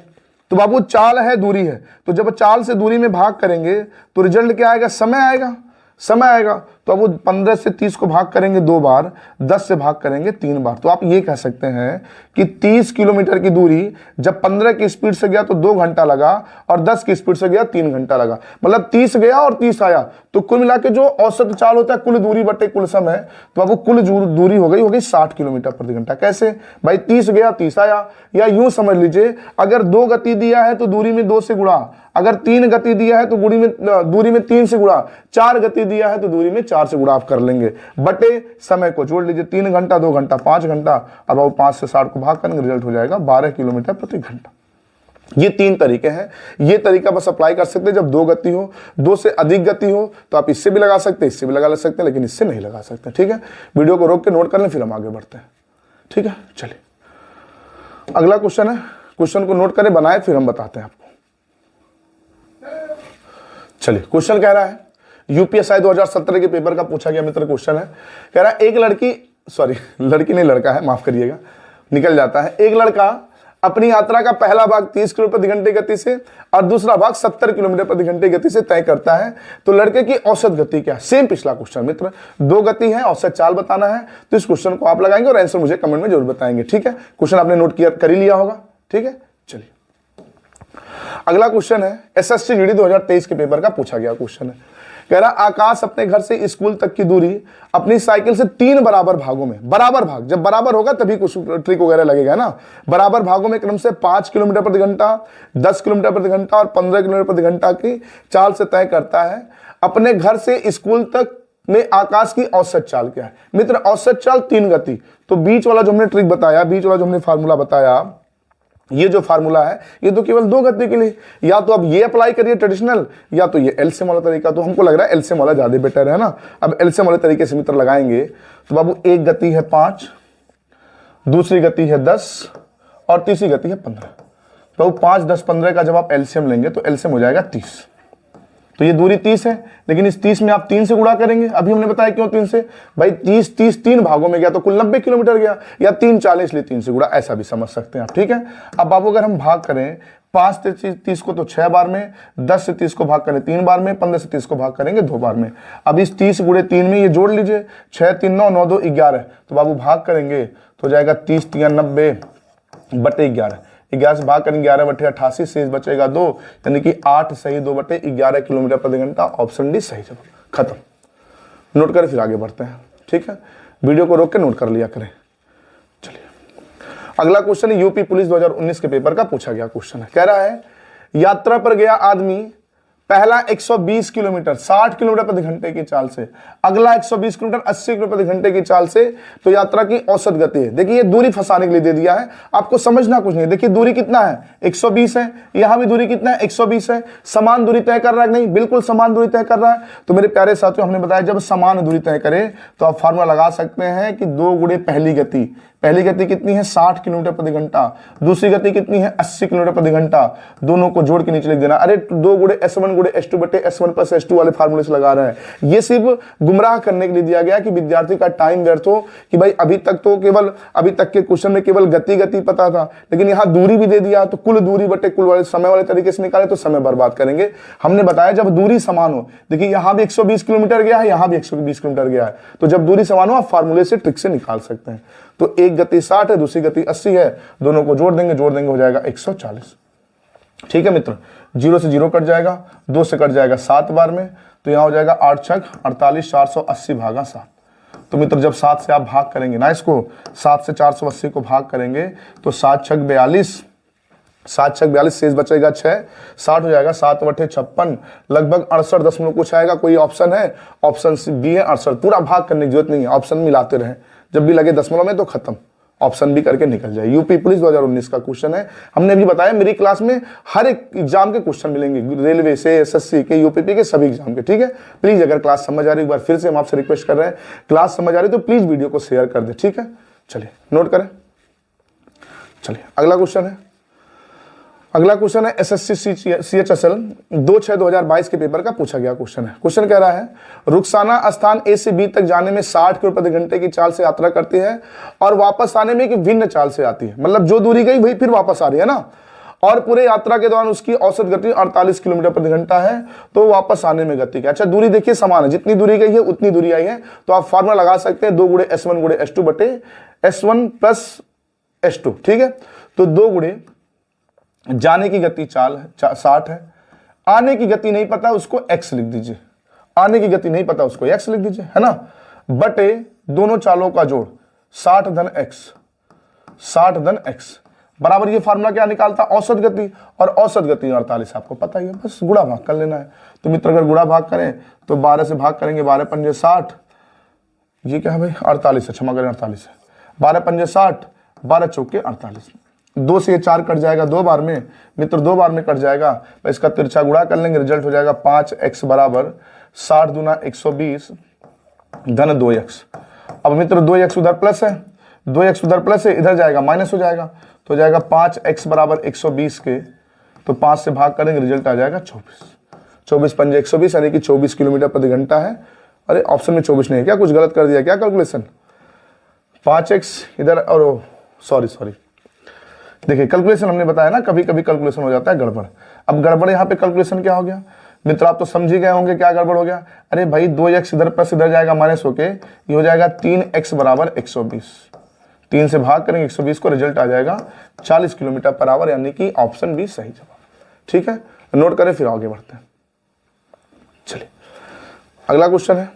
Speaker 1: तो बाबू चाल है दूरी है, तो जब चाल से दूरी में भाग करेंगे तो रिजल्ट क्या आएगा, समय आएगा, समय आएगा। तो अब वो 15 से 30 को भाग करेंगे 2 बार, 10 से भाग करेंगे 3 बार, तो आप ये कह सकते हैं कि 30 किलोमीटर की दूरी जब 15 की स्पीड से गया तो 2 घंटा लगा और 10 की स्पीड से गया 3 घंटा लगा, मतलब 30 गया और 30 आया, तो कुल मिला के जो औसत चाल होता है कुल दूरी बटे कुल समय, तो अब वो कुल दूरी हो गई 60 किलोमीटर प्रति घंटा। कैसे भाई, 30 गया 30 आया, या यूं समझ लीजिए अगर 2 गति दिया है तो दूरी में 2 से गुणा, अगर 3 गति दिया है तो दूरी में 3 से गुणा, 4 गति दिया है तो दूरी में 4 से गुणा आप कर लेंगे, बटे समय को जोड़ लीजिए, 3 घंटा 2 घंटा 5 घंटा, अब वो 5 से 60 को भाग करेंगे, रिजल्ट हो जाएगा 12 किलोमीटर प्रति घंटा। ये 3 तरीके हैं, ये तरीका बस अप्लाई कर सकते हैं जब 2 गति हो, 2 से अधिक गति हो तो आप इससे भी लगा सकते हैं, इससे भी लगा सकते हैं, लेकिन इससे नहीं लगा सकते। ठीक है, वीडियो को रोक के नोट कर लें, फिर हम आगे बढ़ते हैं। ठीक है, चलिए अगला क्वेश्चन है, क्वेश्चन को नोट करें, बनाए, फिर हम बताते हैं आपको। चलिए क्वेश्चन कह रहा है, यूपीएसआई 2017 के पेपर का पूछा गया मित्र क्वेश्चन है, कह रहा है एक लड़की, सॉरी लड़की नहीं लड़का है, माफ करिएगा, निकल जाता है। एक लड़का अपनी यात्रा का पहला भाग 30 किलोमीटर प्रति घंटे गति से और दूसरा भाग 70 किलोमीटर प्रति घंटे गति से तय करता है, तो लड़के की औसत गति क्या है। सेम पिछला क्वेश्चन मित्र, 2 गति है, औसत चाल बताना है, तो इस क्वेश्चन को आप लगाएंगे और आंसर मुझे कमेंट में जरूर बताएंगे। ठीक है, क्वेश्चन आपने नोट किया कर ही लिया होगा। ठीक है, चलिए अगला क्वेश्चन है, एसएससी जीडी 2023 के पेपर का पूछा गया क्वेश्चन है, कह रहा आकाश अपने घर से स्कूल तक की दूरी अपनी साइकिल से 3 बराबर भागों में, बराबर भाग जब बराबर होगा तभी कुछ ट्रिक वगैरह लगेगा ना, बराबर भागों में क्रम से 5 किलोमीटर प्रति घंटा, 10 किलोमीटर प्रति घंटा और 15 किलोमीटर प्रति घंटा की चाल से तय करता है। अपने घर से स्कूल तक में आकाश की औसत चाल क्या है। मित्र औसत चाल 3 गति, तो बीच वाला जो हमने ट्रिक बताया, बीच वाला जो हमने फार्मूला बताया, ये जो फार्मूला है ये तो केवल 2 गति के लिए, या तो अब ये अप्लाई करिए ट्रेडिशनल, या तो ये एलसीएम वाला तरीका, तो हमको लग रहा है एलसीएम वाला ज्यादा बेटर है ना। अब एलसीएम वाले तरीके से मित्र लगाएंगे तो बाबू एक गति है 5, दूसरी गति है 10 और तीसरी गति है 15, तो 5 10 15 का जब आप एलसीएम लेंगे तो एलसीएम हो जाएगा 30। तो ये दूरी 30 है, लेकिन इस 30 में आप 3 से गुणा करेंगे, अभी हमने बताया क्यों 3 से, भाई 30 3 भागों में गया तो कुल 90 किलोमीटर गया, या 3 40 इसलिए 3 से गुणा, ऐसा भी समझ सकते हैं आप। ठीक है, अब बाबू अगर हम भाग करें 5 से 30 को तो 6 बार में, 10 से 30 को भाग करें 3 बार में, 15 से 30 को भाग करेंगे 2 बार में। अब इस 30 गुणे 3 में ये जोड़ लीजिए, 6 3 9 9 2 11, तो बाबू भाग करेंगे तो हो जाएगा 30 3 90 बटे 11, 11 से भाग करेंगे 11 बटे 88, शेष बचेगा 2, यानी कि 8 सही 2 बटे 11 किलोमीटर प्रति घंटा, ऑप्शन डी सही जवाब। खत्म, नोट करें फिर आगे बढ़ते हैं। ठीक है, वीडियो को रोक के नोट कर लिया करें। चलिए अगला क्वेश्चन यूपी पुलिस 2019 के पेपर का पूछा गया क्वेश्चन है, कह रहा है यात्रा पर गया आदमी पहला 120 किलोमीटर 60 किलोमीटर प्रति घंटे की चाल से, अगला 120 किलोमीटर 80 किलोमीटर प्रति घंटे की चाल से, तो यात्रा की औसत गति है। देखिए ये दूरी फंसाने के लिए दे दिया है, आपको समझना कुछ नहीं। देखिए दूरी कितना है 120 है, यहां भी दूरी कितना है 120 है। समान दूरी तय कर रहा है नहीं, बिल्कुल समान दूरी तय कर रहा है। तो मेरे प्यारे साथियों हमने बताया जब समान दूरी तय करे तो आप फार्मूला लगा सकते हैं कि 2 गुणे पहली गति। पहली गति कितनी है 60 किलोमीटर प्रति घंटा, दूसरी गति कितनी है 80 किलोमीटर प्रति घंटा, दोनों को जोड़ के नीचे लिख देना। अरे 2 गुणे S1 गुणे S2 बटे S1 प्लस S2 वाले फार्मूले से लगा रहे हैं। ये सिर्फ गुमराह करने के लिए दिया गया कि विद्यार्थी का टाइम व्यर्थ हो कि भाई अभी तक के क्वेश्चन में केवल गति पता था, लेकिन यहाँ दूरी भी दे दिया तो कुल दूरी बटे कुल वाले समय वाले तरीके से निकाले तो समय बर्बाद करेंगे। हमने बताया जब दूरी समान हो, देखिए यहाँ भी 120 किलोमीटर गया है, यहाँ भी 120 किलोमीटर गया है, तो जब दूरी समान हो आप फार्मूले से ट्रिक से निकाल सकते हैं। तो एक गति 60 है, दूसरी गति 80 है, दोनों को जोड़ देंगे हो जाएगा 140। ठीक है मित्र, 0 से 0 कट जाएगा, 2 से कट जाएगा 7 बार में, तो यहां हो जाएगा 8 छक 48, 480 भागा 7। तो मित्र जब 7 से आप भाग करेंगे ना, इसको 7 से 480 को भाग करेंगे तो 7 छक 42, 7 छक 42, शेष बचेगा 6, 60 हो जाएगा 7 बटे 56, लगभग 68 दशमलव कुछ आएगा। कोई ऑप्शन है? ऑप्शन बी है 68। पूरा भाग करने की जरूरत नहीं है, ऑप्शन मिलाते रहे, जब भी लगे दशमलव में तो खत्म, ऑप्शन भी करके निकल जाए। यूपी पुलिस 2019 का क्वेश्चन है, हमने भी बताया मेरी क्लास में हर एक एग्जाम के क्वेश्चन मिलेंगे, रेलवे से, एसएससी के, यूपीपी के, सभी एग्जाम के। ठीक है, प्लीज अगर क्लास समझ आ रही है, एक बार फिर से हम आपसे रिक्वेस्ट कर रहे हैं, क्लास समझ आ रही है तो प्लीज वीडियो को शेयर कर दे। ठीक है, चलिए नोट करें। चलिए अगला क्वेश्चन है, अगला क्वेश्चन है एसएससी CHSL 2/6/2022 के पेपर का पूछा गया क्वेश्चन है। क्वेश्चन कह रहा है रुखसाना स्थान ए से बी तक जाने में 60 किलोमीटर प्रति घंटे की चाल से यात्रा करती है और वापस आने में एक भिन्न चाल से आती है, मतलब जो दूरी गई वही फिर वापस आ रही है ना, और पूरे यात्रा के दौरान उसकी औसत गति 48 किलोमीटर प्रति घंटा है, तो वापस आने में गति क्या? अच्छा दूरी देखिए समान है, जितनी दूरी गई है उतनी दूरी आई है, तो आप फार्मूला लगा सकते हैं 2 गुणे S1 गुणे S2 बटे S1 प्लस S2। ठीक है, तो 2 गुणे जाने की गति 60 है, आने की गति नहीं पता उसको x लिख दीजिए, आने की गति नहीं पता उसको x लिख दीजिए, है ना, बटे दोनों चालों का जोड़ 60 धन x बराबर ये फार्मूला क्या निकालता? औसत गति, और औसत गति 48 आपको पता ही है, बस गुणा भाग कर लेना है। तो मित्र अगर गुणा भाग करें तो 12 से भाग करेंगे, 12 पंजे 60, ये क्या है भाई 48 है, क्षमा करें 48 है, 12 पंजे 60, 12 चौके 48, 2 से 4 कट जाएगा 2 बार में, मित्र 2 बार में कट जाएगा, इसका तिरछा गुणा कर लेंगे, रिजल्ट हो जाएगा 5x बराबर 60 दूना 120 धन 2x। अब मित्र 2x उधर प्लस है, 2x उधर प्लस है, इधर जाएगा माइनस हो जाएगा, तो हो जाएगा 5x बराबर 120 के, तो 5 से भाग करेंगे, रिजल्ट आ जाएगा 24, 24 पंजे 120 यानी कि 24 किलोमीटर प्रति घंटा है। अरे ऑप्शन में 24 नहीं है क्या, कुछ गलत कर दिया क्या कैलकुलेशन? 5x इधर, और सॉरी देखिए कैलकुलेशन हमने बताया ना, कभी कभी कैलकुलेशन हो जाता है गड़बड़। अब गड़बड़ यहाँ पे कैलकुलेशन क्या हो गया मित्र, आप तो समझ ही गए होंगे क्या गड़बड़ हो गया। अरे भाई 2x इधर प्लस इधर जाएगा माइनस होके, ये हो जाएगा 3x बराबर 120, 3 से भाग करेंगे 120 को, रिजल्ट आ जाएगा 40 किलोमीटर पर आवर, यानी कि ऑप्शन बी सही जवाब। ठीक है, नोट करें फिर आगे बढ़ते हैं। चलिए अगला क्वेश्चन है,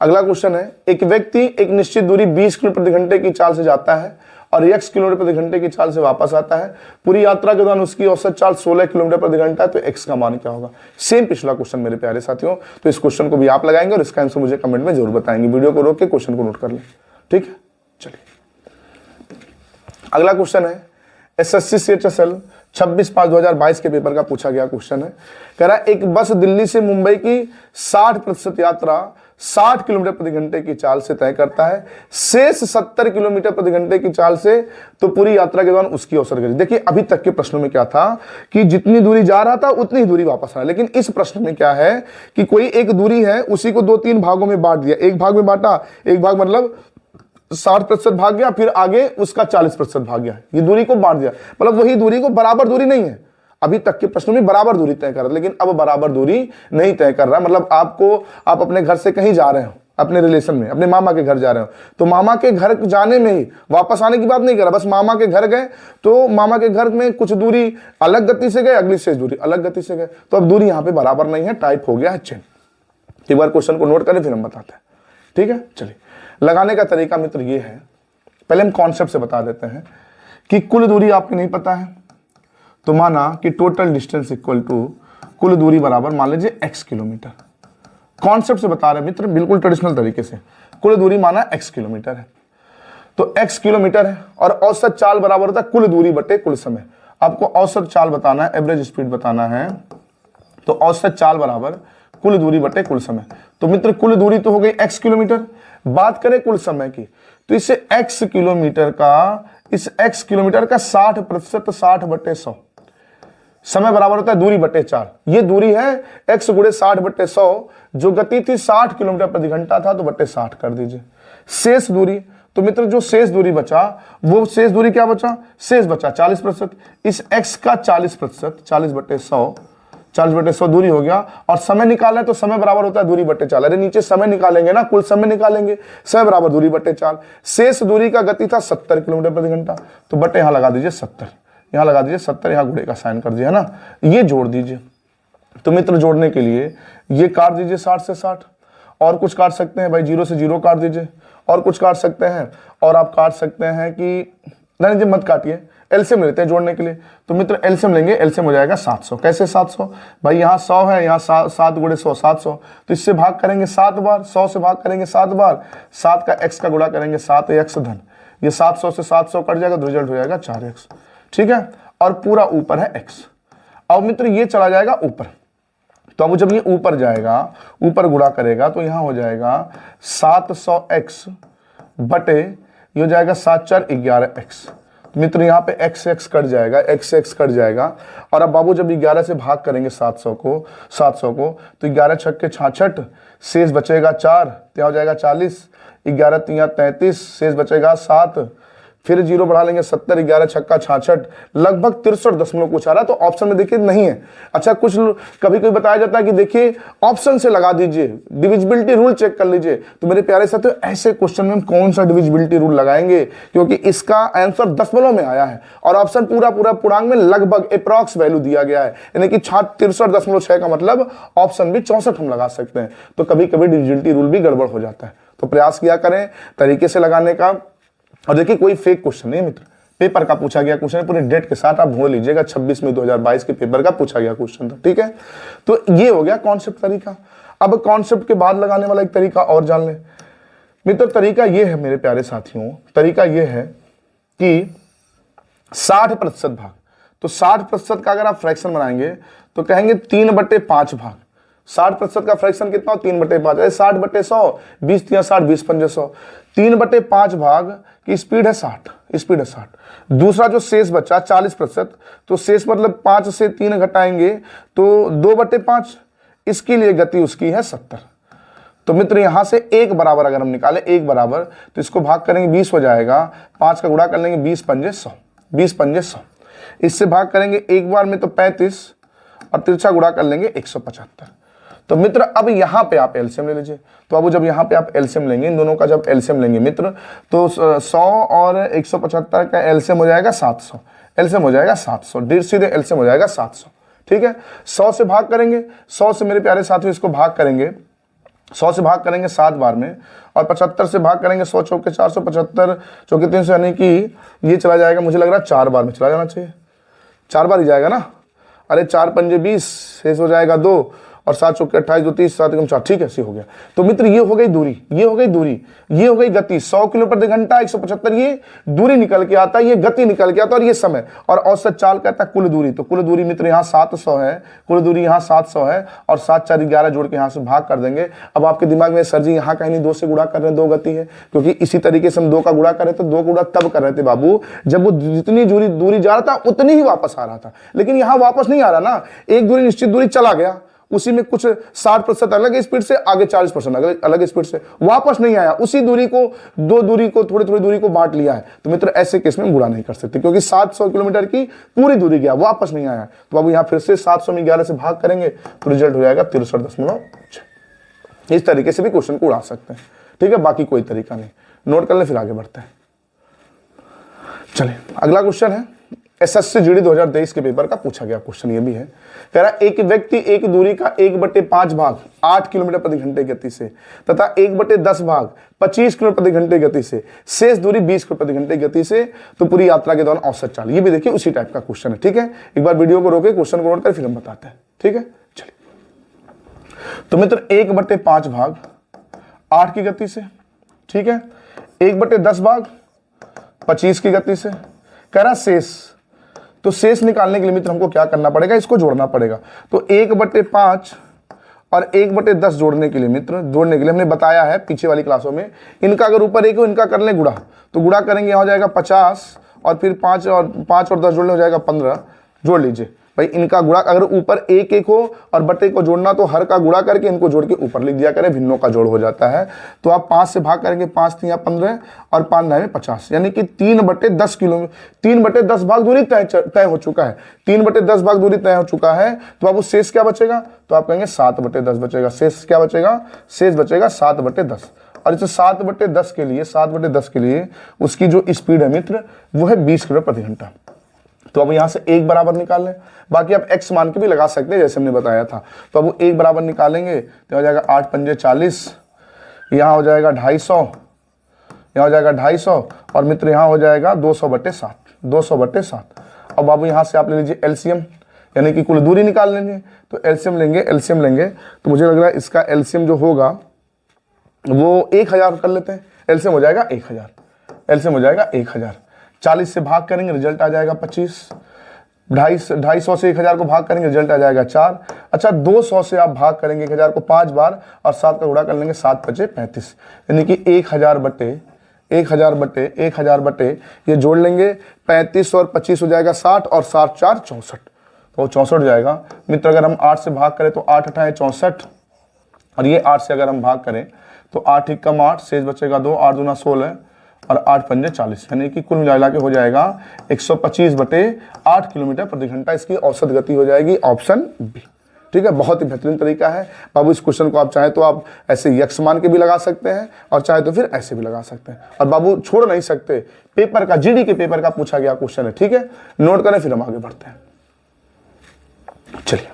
Speaker 1: अगला क्वेश्चन है एक व्यक्ति एक निश्चित दूरी 20 किलोमीटर प्रति घंटे की चाल से जाता है और x किलोमीटर प्रति घंटे की चाल से वापस आता है, पूरी यात्रा के दौरान उसकी औसत चाल 16 किलोमीटर प्रति घंटा है, तो x का मान क्या होगा? सेम पिछला क्वेश्चन मेरे प्यारे साथियों, तो इस क्वेश्चन को भी आप लगाएंगे और इसका आंसर मुझे कमेंट में जरूर बताएंगे। वीडियो को रोक के क्वेश्चन को नोट कर लें। ठीक है, चलिए अगला क्वेश्चन है एसएससी CHSL 26/5/2022 के पेपर का पूछा गया क्वेश्चन है। कह रहा है एक बस दिल्ली से मुंबई की 60% यात्रा 60 किलोमीटर प्रति घंटे की चाल से तय करता है, शेष 70 किलोमीटर प्रति घंटे की चाल से, तो पूरी यात्रा के दौरान उसकी औसत गति। देखिए अभी तक के प्रश्नों में क्या था कि जितनी दूरी जा रहा था उतनी दूरी वापस आ रहा है, लेकिन इस प्रश्न में क्या है कि कोई एक दूरी है, उसी को 2-3 भागों में बांट दिया, एक भाग में बांटा, एक भाग मतलब 60% भाग गया, फिर आगे उसका 40% भाग गया, ये दूरी को बांट दिया, मतलब वही दूरी को, बराबर दूरी नहीं है। अभी तक के प्रश्नों में बराबर दूरी तय कर रहा है, लेकिन अब बराबर दूरी नहीं तय कर रहा, मतलब आप अपने घर से कहीं जा रहे हो, अपने रिलेशन में अपने मामा के घर जा रहे हो, तो मामा के घर जाने में ही वापस आने की बात नहीं कर रहा, बस मामा के घर गए तो मामा के घर में कुछ दूरी अलग गति से गए, अगली शेष दूरी अलग गति से गए, तो अब दूरी यहाँ पे बराबर नहीं है, टाइप हो गया है चेन। एक बार क्वेश्चन को नोट करें फिर हम बताते हैं। ठीक है, चलिए लगाने का तरीका मित्र ये है, पहले हम कॉन्सेप्ट से बता देते हैं कि कुल दूरी आपको नहीं पता है, तो माना कि टोटल डिस्टेंस इक्वल टू कुल दूरी बराबर मान लीजिए x किलोमीटर। कॉन्सेप्ट से बता रहे मित्र, बिल्कुल ट्रेडिशनल तरीके से। कुल दूरी माना x किलोमीटर है, तो x किलोमीटर है, और औसत चाल बराबर होता है कुल दूरी बटे कुल समय। आपको औसत चाल बताना है, एवरेज स्पीड बताना है, तो औसत चाल बराबर कुल दूरी बटे कुल समय। तो मित्र कुल दूरी तो हो गई x किलोमीटर, बात करें कुल समय की, तो इसे x किलोमीटर का, इस x किलोमीटर का 60%, 60 बटे 100 समय बराबर होता है दूरी बटे 4। ये दूरी है x गुणे 60 बटे 100, जो गति थी 60 किलोमीटर प्रति घंटा था, तो बटे 60 कर दीजिए। शेष दूरी, तो मित्र जो शेष दूरी बचा, वो शेष दूरी क्या बचा, शेष बचा 40%। इस x का 40%, 40 बटे 100, 40 बटे 100 दूरी हो गया, और समय निकालना है तो समय बराबर होता है दूरी बटे 4। अरे नीचे समय निकालेंगे ना, कुल समय निकालेंगे, समय बराबर दूरी बटे 4। शेष दूरी का गति था 70 किलोमीटर प्रति घंटा, तो बटे यहां लगा दीजिए 70, यहां लगा दीजिए 70, यहां गुणे का साइन कर दिया है ना, ये जोड़ दीजिए। तो मित्र जोड़ने के लिए ये काट दीजिए 60 से 60, और कुछ काट सकते हैं भाई, 0 से 0 काट दीजिए, और कुछ काट सकते हैं, और आप काट सकते हैं कि नहीं जी मत काटिए, एलसीएम लेते हैं जोड़ने के लिए। तो मित्र एलसीएम लेंगे, एलसीएम हो जाएगा 700। कैसे 700 भाई, यहाँ 100 है, यहाँ 7 गुणे 100 700, तो इससे भाग करेंगे 7 बार, 100 से भाग करेंगे 7 बार, 7 का x का गुणा करेंगे 7x धन, ये 700 से 700 कट जाएगा, तो रिजल्ट हो जाएगा 4x। ठीक है, और पूरा ऊपर है x। अब मित्र ये चला जाएगा ऊपर, तो अब जब ये ऊपर जाएगा, ऊपर गुणा करेगा, तो यहाँ हो जाएगा 700x बटे, ये हो जाएगा 7 4 11x। मित्र यहाँ पे x कट जाएगा, x कट जाएगा, और अब बाबू जब 11 से भाग करेंगे 700 को, तो 11 छक्के 66, शेष बचेगा 4, तो हो जाएगा 40, 11 3 33, शेष बचेगा 7, फिर 0 बढ़ा लेंगे 70, 11 छक्का 66, लगभग 63 दशमलव कुछ आ रहा है। तो ऑप्शन में देखिए नहीं है। अच्छा, कुछ कभी कभी बताया जाता है कि देखिए ऑप्शन से लगा दीजिए, डिविजिबिलिटी रूल चेक कर लीजिए। तो मेरे प्यारे साथियों, ऐसे क्वेश्चन में हम कौन सा डिविजिबिलिटी रूल लगाएंगे, क्योंकि इसका आंसर दशमलव में आया है, और ऑप्शन पूरा पूर्णांक में लगभग अप्रॉक्स वैल्यू दिया गया है, यानी कि 63.6 का मतलब ऑप्शन भी 64 हम लगा सकते हैं। तो कभी कभी डिविजिबिलिटी रूल भी गड़बड़ हो जाता है। तो प्रयास किया करें तरीके से लगाने का। और देखिए कोई फेक क्वेश्चन नहीं मित्र, पेपर का पूछा गया क्वेश्चन, पूरे डेट के साथ आप ढूंढ लीजिएगा, 26 मई 2022 के पेपर का पूछा गया क्वेश्चन था। ठीक है, तो ये हो गया कॉन्सेप्ट तरीका। अब कॉन्सेप्ट के बाद लगाने वाला एक तरीका और जान लें मित्र। तरीका ये है मेरे प्यारे साथियों, तरीका ये है कि 60% भाग, तो 60% का अगर आप फ्रैक्शन बनाएंगे तो कहेंगे 3/5 भाग। 60% का फ्रैक्शन कितना हो, 3/5, 60 बटे 100, 20 3 60, 20 5 100, 3/5 भाग की स्पीड है 60, स्पीड है 60। दूसरा जो शेष बचा 40%, तो शेष मतलब 5 से 3 घटाएंगे तो 2/5, इसके लिए गति उसकी है 70। तो मित्र यहां से 1 बराबर अगर हम निकालें, 1 बराबर, तो इसको भाग करेंगे 20 हो जाएगा, 5 का गुणा कर लेंगे 20 पंजे 100, 20 पंजे 100, इससे भाग करेंगे एक बार में तो 35, और तिरछा गुणा कर लेंगे 175। तो मित्र अब यहां पे आप एलसीएम ले लीजिए। तो अब जब यहां पे आप एलसीएम लेंगे, इन दोनों का जब एलसीएम लेंगे मित्र, तो 100 और 175 का एलसीएम हो जाएगा 700, एलसीएम हो जाएगा 700, सीधे एलसीएम हो जाएगा 700। ठीक है, 100 से भाग करेंगे, 100 से मेरे प्यारे साथियों इसको भाग करेंगे, 100 से भाग करेंगे 7 बार में, और 75 से भाग करेंगे 100 चौके 475 चौके 300, यानी कि ये चला जाएगा, मुझे लग रहा है 4 बार में चला जाना चाहिए, 4 बार ही जाएगा ना। अरे 4 पंजे 20, शेष हो जाएगा 2, और 7 चौके 28, 2 30, 7 4, ठीक है, ऐसी हो गया। तो मित्र ये हो गई दूरी, ये हो गई दूरी, ये हो गई गति। 100 किलोमीटर प्रति घंटा 175 ये दूरी निकल के आता है, ये गति निकल के आता है, और ये समय, और औसत चाल कहता है कुल दूरी। तो कुल दूरी मित्र यहाँ 700 है, कुल दूरी यहाँ 700 है, और 7 4 11 जोड़ के यहाँ से भाग कर देंगे। अब आपके दिमाग में सर जी यहाँ कहीं नहीं 2 से गुणा कर रहे हैं, 2 गति है, क्योंकि इसी तरीके से हम 2 का गुणा कर रहे थे। 2 गुणा तब कर रहे थे बाबू जब वो जितनी दूरी जा रहा था उतनी ही वापस आ रहा था, लेकिन यहाँ वापस नहीं आ रहा ना, एक दूरी निश्चित दूरी चला गया, उसी में कुछ 60% अलग स्पीड से, आगे 40% अलग स्पीड से, वापस नहीं आया, उसी दूरी को, 2 दूरी को, थोड़ी थोड़ी दूरी को बांट लिया है। तो मित्र ऐसे केस में गुणा नहीं कर सकते, क्योंकि 700 किलोमीटर की पूरी दूरी गया, वापस नहीं आया। तो अब यहाँ फिर से 700 में 11 से भाग करेंगे तो रिजल्ट हो जाएगा 63.6। इस तरीके से भी क्वेश्चन को उड़ा सकते हैं। ठीक है, बाकी कोई तरीका नहीं, नोट कर ले, फिर आगे बढ़ते हैं। चलिए अगला क्वेश्चन है एसएससी जीडी 2023 के पेपर का पूछा गया क्वेश्चन। ये भी है, कह रहा एक व्यक्ति एक दूरी का 1/5 भाग 8 किलोमीटर प्रति घंटे गति से तथा 1/10 भाग 25 किलोमीटर प्रति घंटे गति से, शेष दूरी 20 किलोमीटर प्रति घंटे गति से, तो पूरी यात्रा के दौरान औसत चाल। ये भी देखिए उसी टाइप का क्वेश्चन है। ठीक है, एक बार वीडियो को रोके, क्वेश्चन को नोट कर फिर हम बताते हैं। ठीक है, तो मित्र 1/5 भाग 8 की गति से, ठीक है, 1/10 भाग 25 की गति से। कह रहा शेष, तो शेष निकालने के लिए मित्र हमको क्या करना पड़ेगा, इसको जोड़ना पड़ेगा। तो 1/5 और 1/10 जोड़ने के लिए मित्र, जोड़ने के लिए हमने बताया है पीछे वाली क्लासों में, इनका अगर ऊपर एक हो इनका कर लें गुणा, तो गुणा करेंगे यहाँ हो जाएगा 50 और फिर 5 और 10 जोड़ने हो जाएगा 15। जोड़ लीजिए भाई, इनका गुणा अगर ऊपर एक एक हो और बटे को जोड़ना तो हर का गुणा करके इनको जोड़ के ऊपर लिख दिया करें, भिन्नों का जोड़ हो जाता है। तो आप 5 से भाग करेंगे, 5 3 15 और 5 9 50, यानी कि 3/10 किलोमीटर, 3/10 भाग दूरी तय हो चुका है, 3/10 भाग दूरी तय हो चुका है। तो अब उस शेष क्या बचेगा, तो आप कहेंगे 7/10 बचेगा। शेष क्या बचेगा, शेष बचेगा 7/10। और इसे 7/10 के लिए, 7/10 के लिए उसकी जो स्पीड है मित्र वो है 20 किलोमीटर प्रति घंटा। तो अब यहां से 1 बराबर निकाल लें, बाकी आप x मान के भी लगा सकते हैं जैसे हमने बताया था। तो अब वो 1 बराबर निकालेंगे तो हो जाएगा 8 पंजे 40, यहाँ हो जाएगा 250, यहाँ हो जाएगा 250 और मित्र यहाँ हो जाएगा 200/7, 200/7। अब बाबू यहाँ से आप ले लीजिए एलसीएम, यानी कि कुल दूरी निकाल लेंगे। तो एलसीएम लेंगे तो मुझे लग रहा है इसका एलसीएम जो होगा वो 1000 कर लेते हैं। एलसीएम हो जाएगा 1000, एलसीएम हो जाएगा 1000। 40 से भाग करेंगे रिजल्ट आ जाएगा 25, 250 से 1000 को भाग करेंगे रिजल्ट आ जाएगा 4। अच्छा 200 से आप भाग करेंगे 1000 को 5 बार और 7 का गुणा कर लेंगे, 7 5 35, यानी कि 1000 बटे ये जोड़ लेंगे 35 और 25 हो जाएगा 60 और 7 4 64, तो 64 जाएगा मित्र। अगर हम 8 से भाग करें तो 8 8 64 और ये 8 से अगर हम भाग करें तो 8 1 कम 8, शेष बचेगा 2, 8 दूना 16 और 8 पंजे 40, यानी कि कुल मिला के हो जाएगा 125/8 किलोमीटर प्रति घंटा इसकी औसत गति हो जाएगी, ऑप्शन बी। ठीक है, बहुत ही बेहतरीन तरीका है बाबू। इस क्वेश्चन को आप चाहे तो आप ऐसे यक्ष मान के भी लगा सकते हैं और चाहे तो फिर ऐसे भी लगा सकते हैं। और बाबू छोड़ नहीं सकते, पेपर का, जीडी के पेपर का पूछा गया क्वेश्चन है, ठीक है, नोट करें फिर हम आगे बढ़ते हैं। चलिए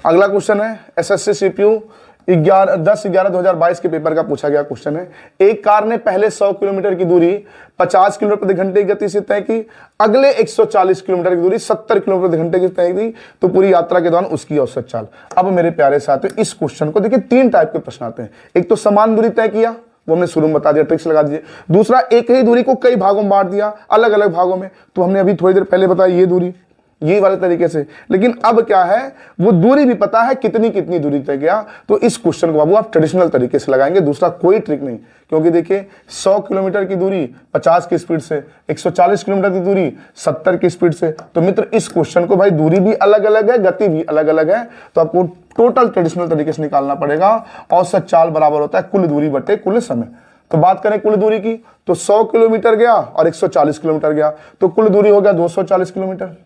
Speaker 1: अगला क्वेश्चन है एसएससी सीपीयू 10/11/2022 के पेपर का पूछा गया क्वेश्चन है। एक कार ने पहले 100 किलोमीटर की दूरी 50 किलोमीटर प्रति घंटे की गति से तय की, अगले 140 किलोमीटर की दूरी 70 किलोमीटर प्रति घंटे की तय की, तो पूरी यात्रा के दौरान उसकी औसत चाल। अब मेरे प्यारे साथियों इस क्वेश्चन को देखिए, 3 टाइप के प्रश्न आते हैं। एक तो समान दूरी तय किया, वो हमने शुरू में बता दिया, ट्रिक्स लगा दीजिए। दूसरा एक ही दूरी को कई भागों में बांट दिया, अलग अलग भागों में, तो हमने अभी थोड़ी देर पहले बताया ये दूरी, यही वाले तरीके से। लेकिन अब क्या है, वो दूरी भी पता है कितनी कितनी दूरी तय गया। तो इस क्वेश्चन को बाबू आप ट्रेडिशनल तरीके से लगाएंगे, दूसरा कोई ट्रिक नहीं, क्योंकि देखिए 100 किलोमीटर की दूरी 50 की स्पीड से, 140 किलोमीटर की दूरी 70 की स्पीड से। तो मित्र इस क्वेश्चन को भाई दूरी भी अलग अलग है, गति भी अलग अलग है, तो आपको टोटल ट्रेडिशनल तरीके से निकालना पड़ेगा। औसत चाल बराबर होता है कुल दूरी बटे कुल समय। तो बात करें कुल दूरी की, तो 100 किलोमीटर गया और 140 किलोमीटर गया, तो कुल दूरी हो गया 240 किलोमीटर,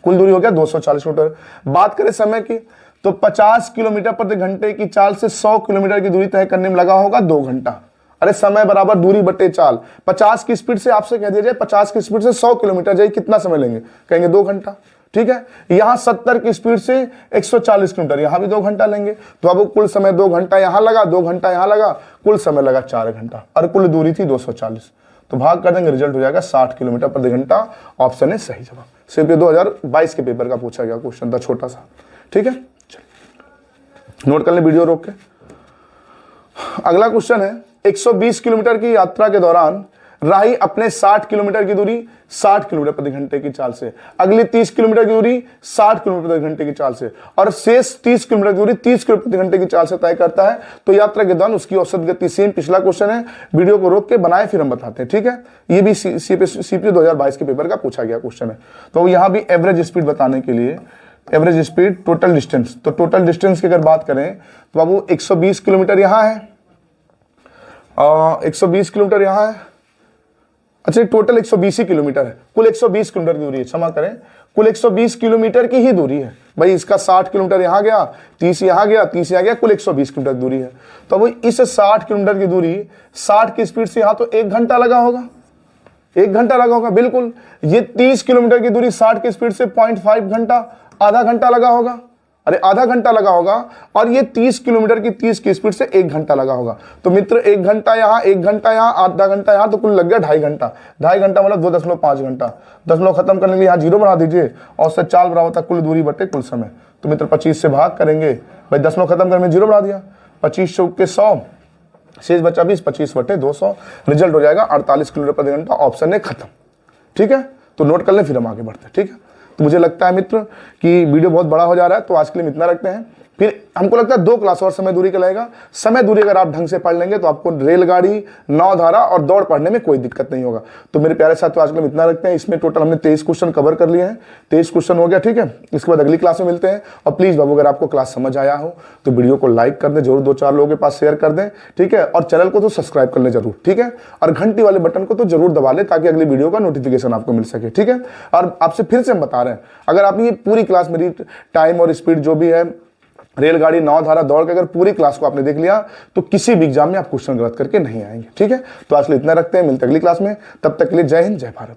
Speaker 1: कुल दूरी हो गया 240 किलोमीटर। बात करें समय की, तो 50 किलोमीटर प्रति घंटे की चाल से 100 किलोमीटर की दूरी तय करने में लगा होगा 2 घंटा। अरे समय बराबर दूरी बटे चाल, 50 की स्पीड से आपसे कह दिया जाए 50 की स्पीड से 100 किलोमीटर जाइए, कितना समय लेंगे, कहेंगे 2 घंटा। ठीक है, यहां 70 की स्पीड से 140 किलोमीटर, यहां भी 2 घंटा लेंगे। तो अब कुल समय 2 घंटा यहां लगा, 2 घंटा यहां लगा, कुल समय लगा 4 घंटा और कुल दूरी थी 240। तो भाग कर देंगे, रिजल्ट हो जाएगा 60 किलोमीटर प्रति घंटा, ऑप्शन है सही जवाब। सिर्फ 2022 के पेपर का पूछा गया क्वेश्चन था, छोटा सा। ठीक है, चलिए नोट कर लें वीडियो रोक के। अगला क्वेश्चन है 120 किलोमीटर की यात्रा के दौरान राही अपने 60 किलोमीटर की दूरी 60 किलोमीटर प्रति घंटे की चाल से, अगली 30 किलोमीटर की दूरी 60 किलोमीटर प्रति घंटे की चाल से और शेष 30 किलोमीटर की दूरी 30 किलोमीटर प्रति घंटे की चाल से तय करता है। तो यात्रा के दौरान उसकी औसत गति, सेम पिछला क्वेश्चन है, वीडियो को रोक के बनाए फिर हम बताते हैं। ठीक है, ये भी सीपीयू 2022 के पेपर का पूछा गया क्वेश्चन है। तो यहां भी एवरेज स्पीड बताने के लिए, एवरेज स्पीड टोटल डिस्टेंस, तो टोटल डिस्टेंस की अगर बात करें तो बाबू 120 किलोमीटर यहां है, 120 किलोमीटर यहां है। अच्छा, टोटल 120 ही किलोमीटर है, कुल 120 किलोमीटर की दूरी है, क्षमा करें, कुल 120 किलोमीटर की ही दूरी है भाई। इसका 60 किलोमीटर यहां गया, 30 यहां गया, 30 यहां गया, कुल 120 किलोमीटर की दूरी है। तो वो इस 60 किलोमीटर की दूरी 60 की स्पीड से यहां तो 1 घंटा लगा होगा, 1 घंटा लगा होगा बिल्कुल। ये 30 किलोमीटर की दूरी 60 की स्पीड से 0.5 घंटा, आधा घंटा लगा होगा। अरे आधा घंटा लगा होगा, और ये 30 किलोमीटर की 30 की स्पीड से 1 घंटा लगा होगा। तो मित्र 1 घंटा यहाँ, 1 घंटा यहाँ, आधा घंटा यहाँ, तो कुल लग गया 2.5 घंटा। 2.5 घंटा मतलब 2.5 घंटा। 10 खत्म करने के लिए यहाँ 0 बढ़ा दीजिए, और उससे चाल बराबर था कुल दूरी बटे कुल समय। तो मित्र 25 से भाग करेंगे भाई, 10 खत्म करने में 0 बढ़ा दिया, 25 चौक के 100, शेष बचा 20, 25 बटे 200, रिजल्ट हो जाएगा 48 किलोमीटर प्रति घंटा। ऑप्शन है खत्म। ठीक है, तो नोट कर लें, फिर हम आगे बढ़ते हैं। ठीक है, तो मुझे लगता है मित्र कि वीडियो बहुत बड़ा हो जा रहा है, तो आज के लिए इतना रखते हैं। फिर हमको लगता है 2 क्लास और समय दूरी का लगेगा। समय दूरी अगर आप ढंग से पढ़ लेंगे तो आपको रेलगाड़ी, नाव धारा और दौड़ पढ़ने में कोई दिक्कत नहीं होगा। तो मेरे प्यारे साथियों, आज के लिए इतना रखते हैं। इसमें टोटल हमने 23 क्वेश्चन कवर कर लिए हैं। 23 क्वेश्चन हो गया। ठीक है, इसके बाद अगली क्लास में मिलते हैं। और प्लीज बाबू, अगर आपको क्लास समझ आया हो तो वीडियो को लाइक कर दें, जरूर 2-4 लोगों के पास शेयर कर दें। ठीक है, और चैनल को तो सब्सक्राइब कर लें जरूर। ठीक है, और घंटी वाले बटन को तो जरूर दबा लें ताकि अगली वीडियो का नोटिफिकेशन आपको मिल सके। ठीक है, और आपसे फिर से हम बता रहे हैं, अगर आपने ये पूरी क्लास मेरी टाइम और स्पीड जो भी है, रेलगाड़ी, नाव धारा, दौड़ के अगर पूरी क्लास को आपने देख लिया तो किसी भी एग्जाम में आप क्वेश्चन गलत करके नहीं आएंगे। ठीक है, तो आज के लिए इतना रखते हैं, मिलते हैं अगली क्लास में। तब तक के लिए जय हिंद, जय भारत।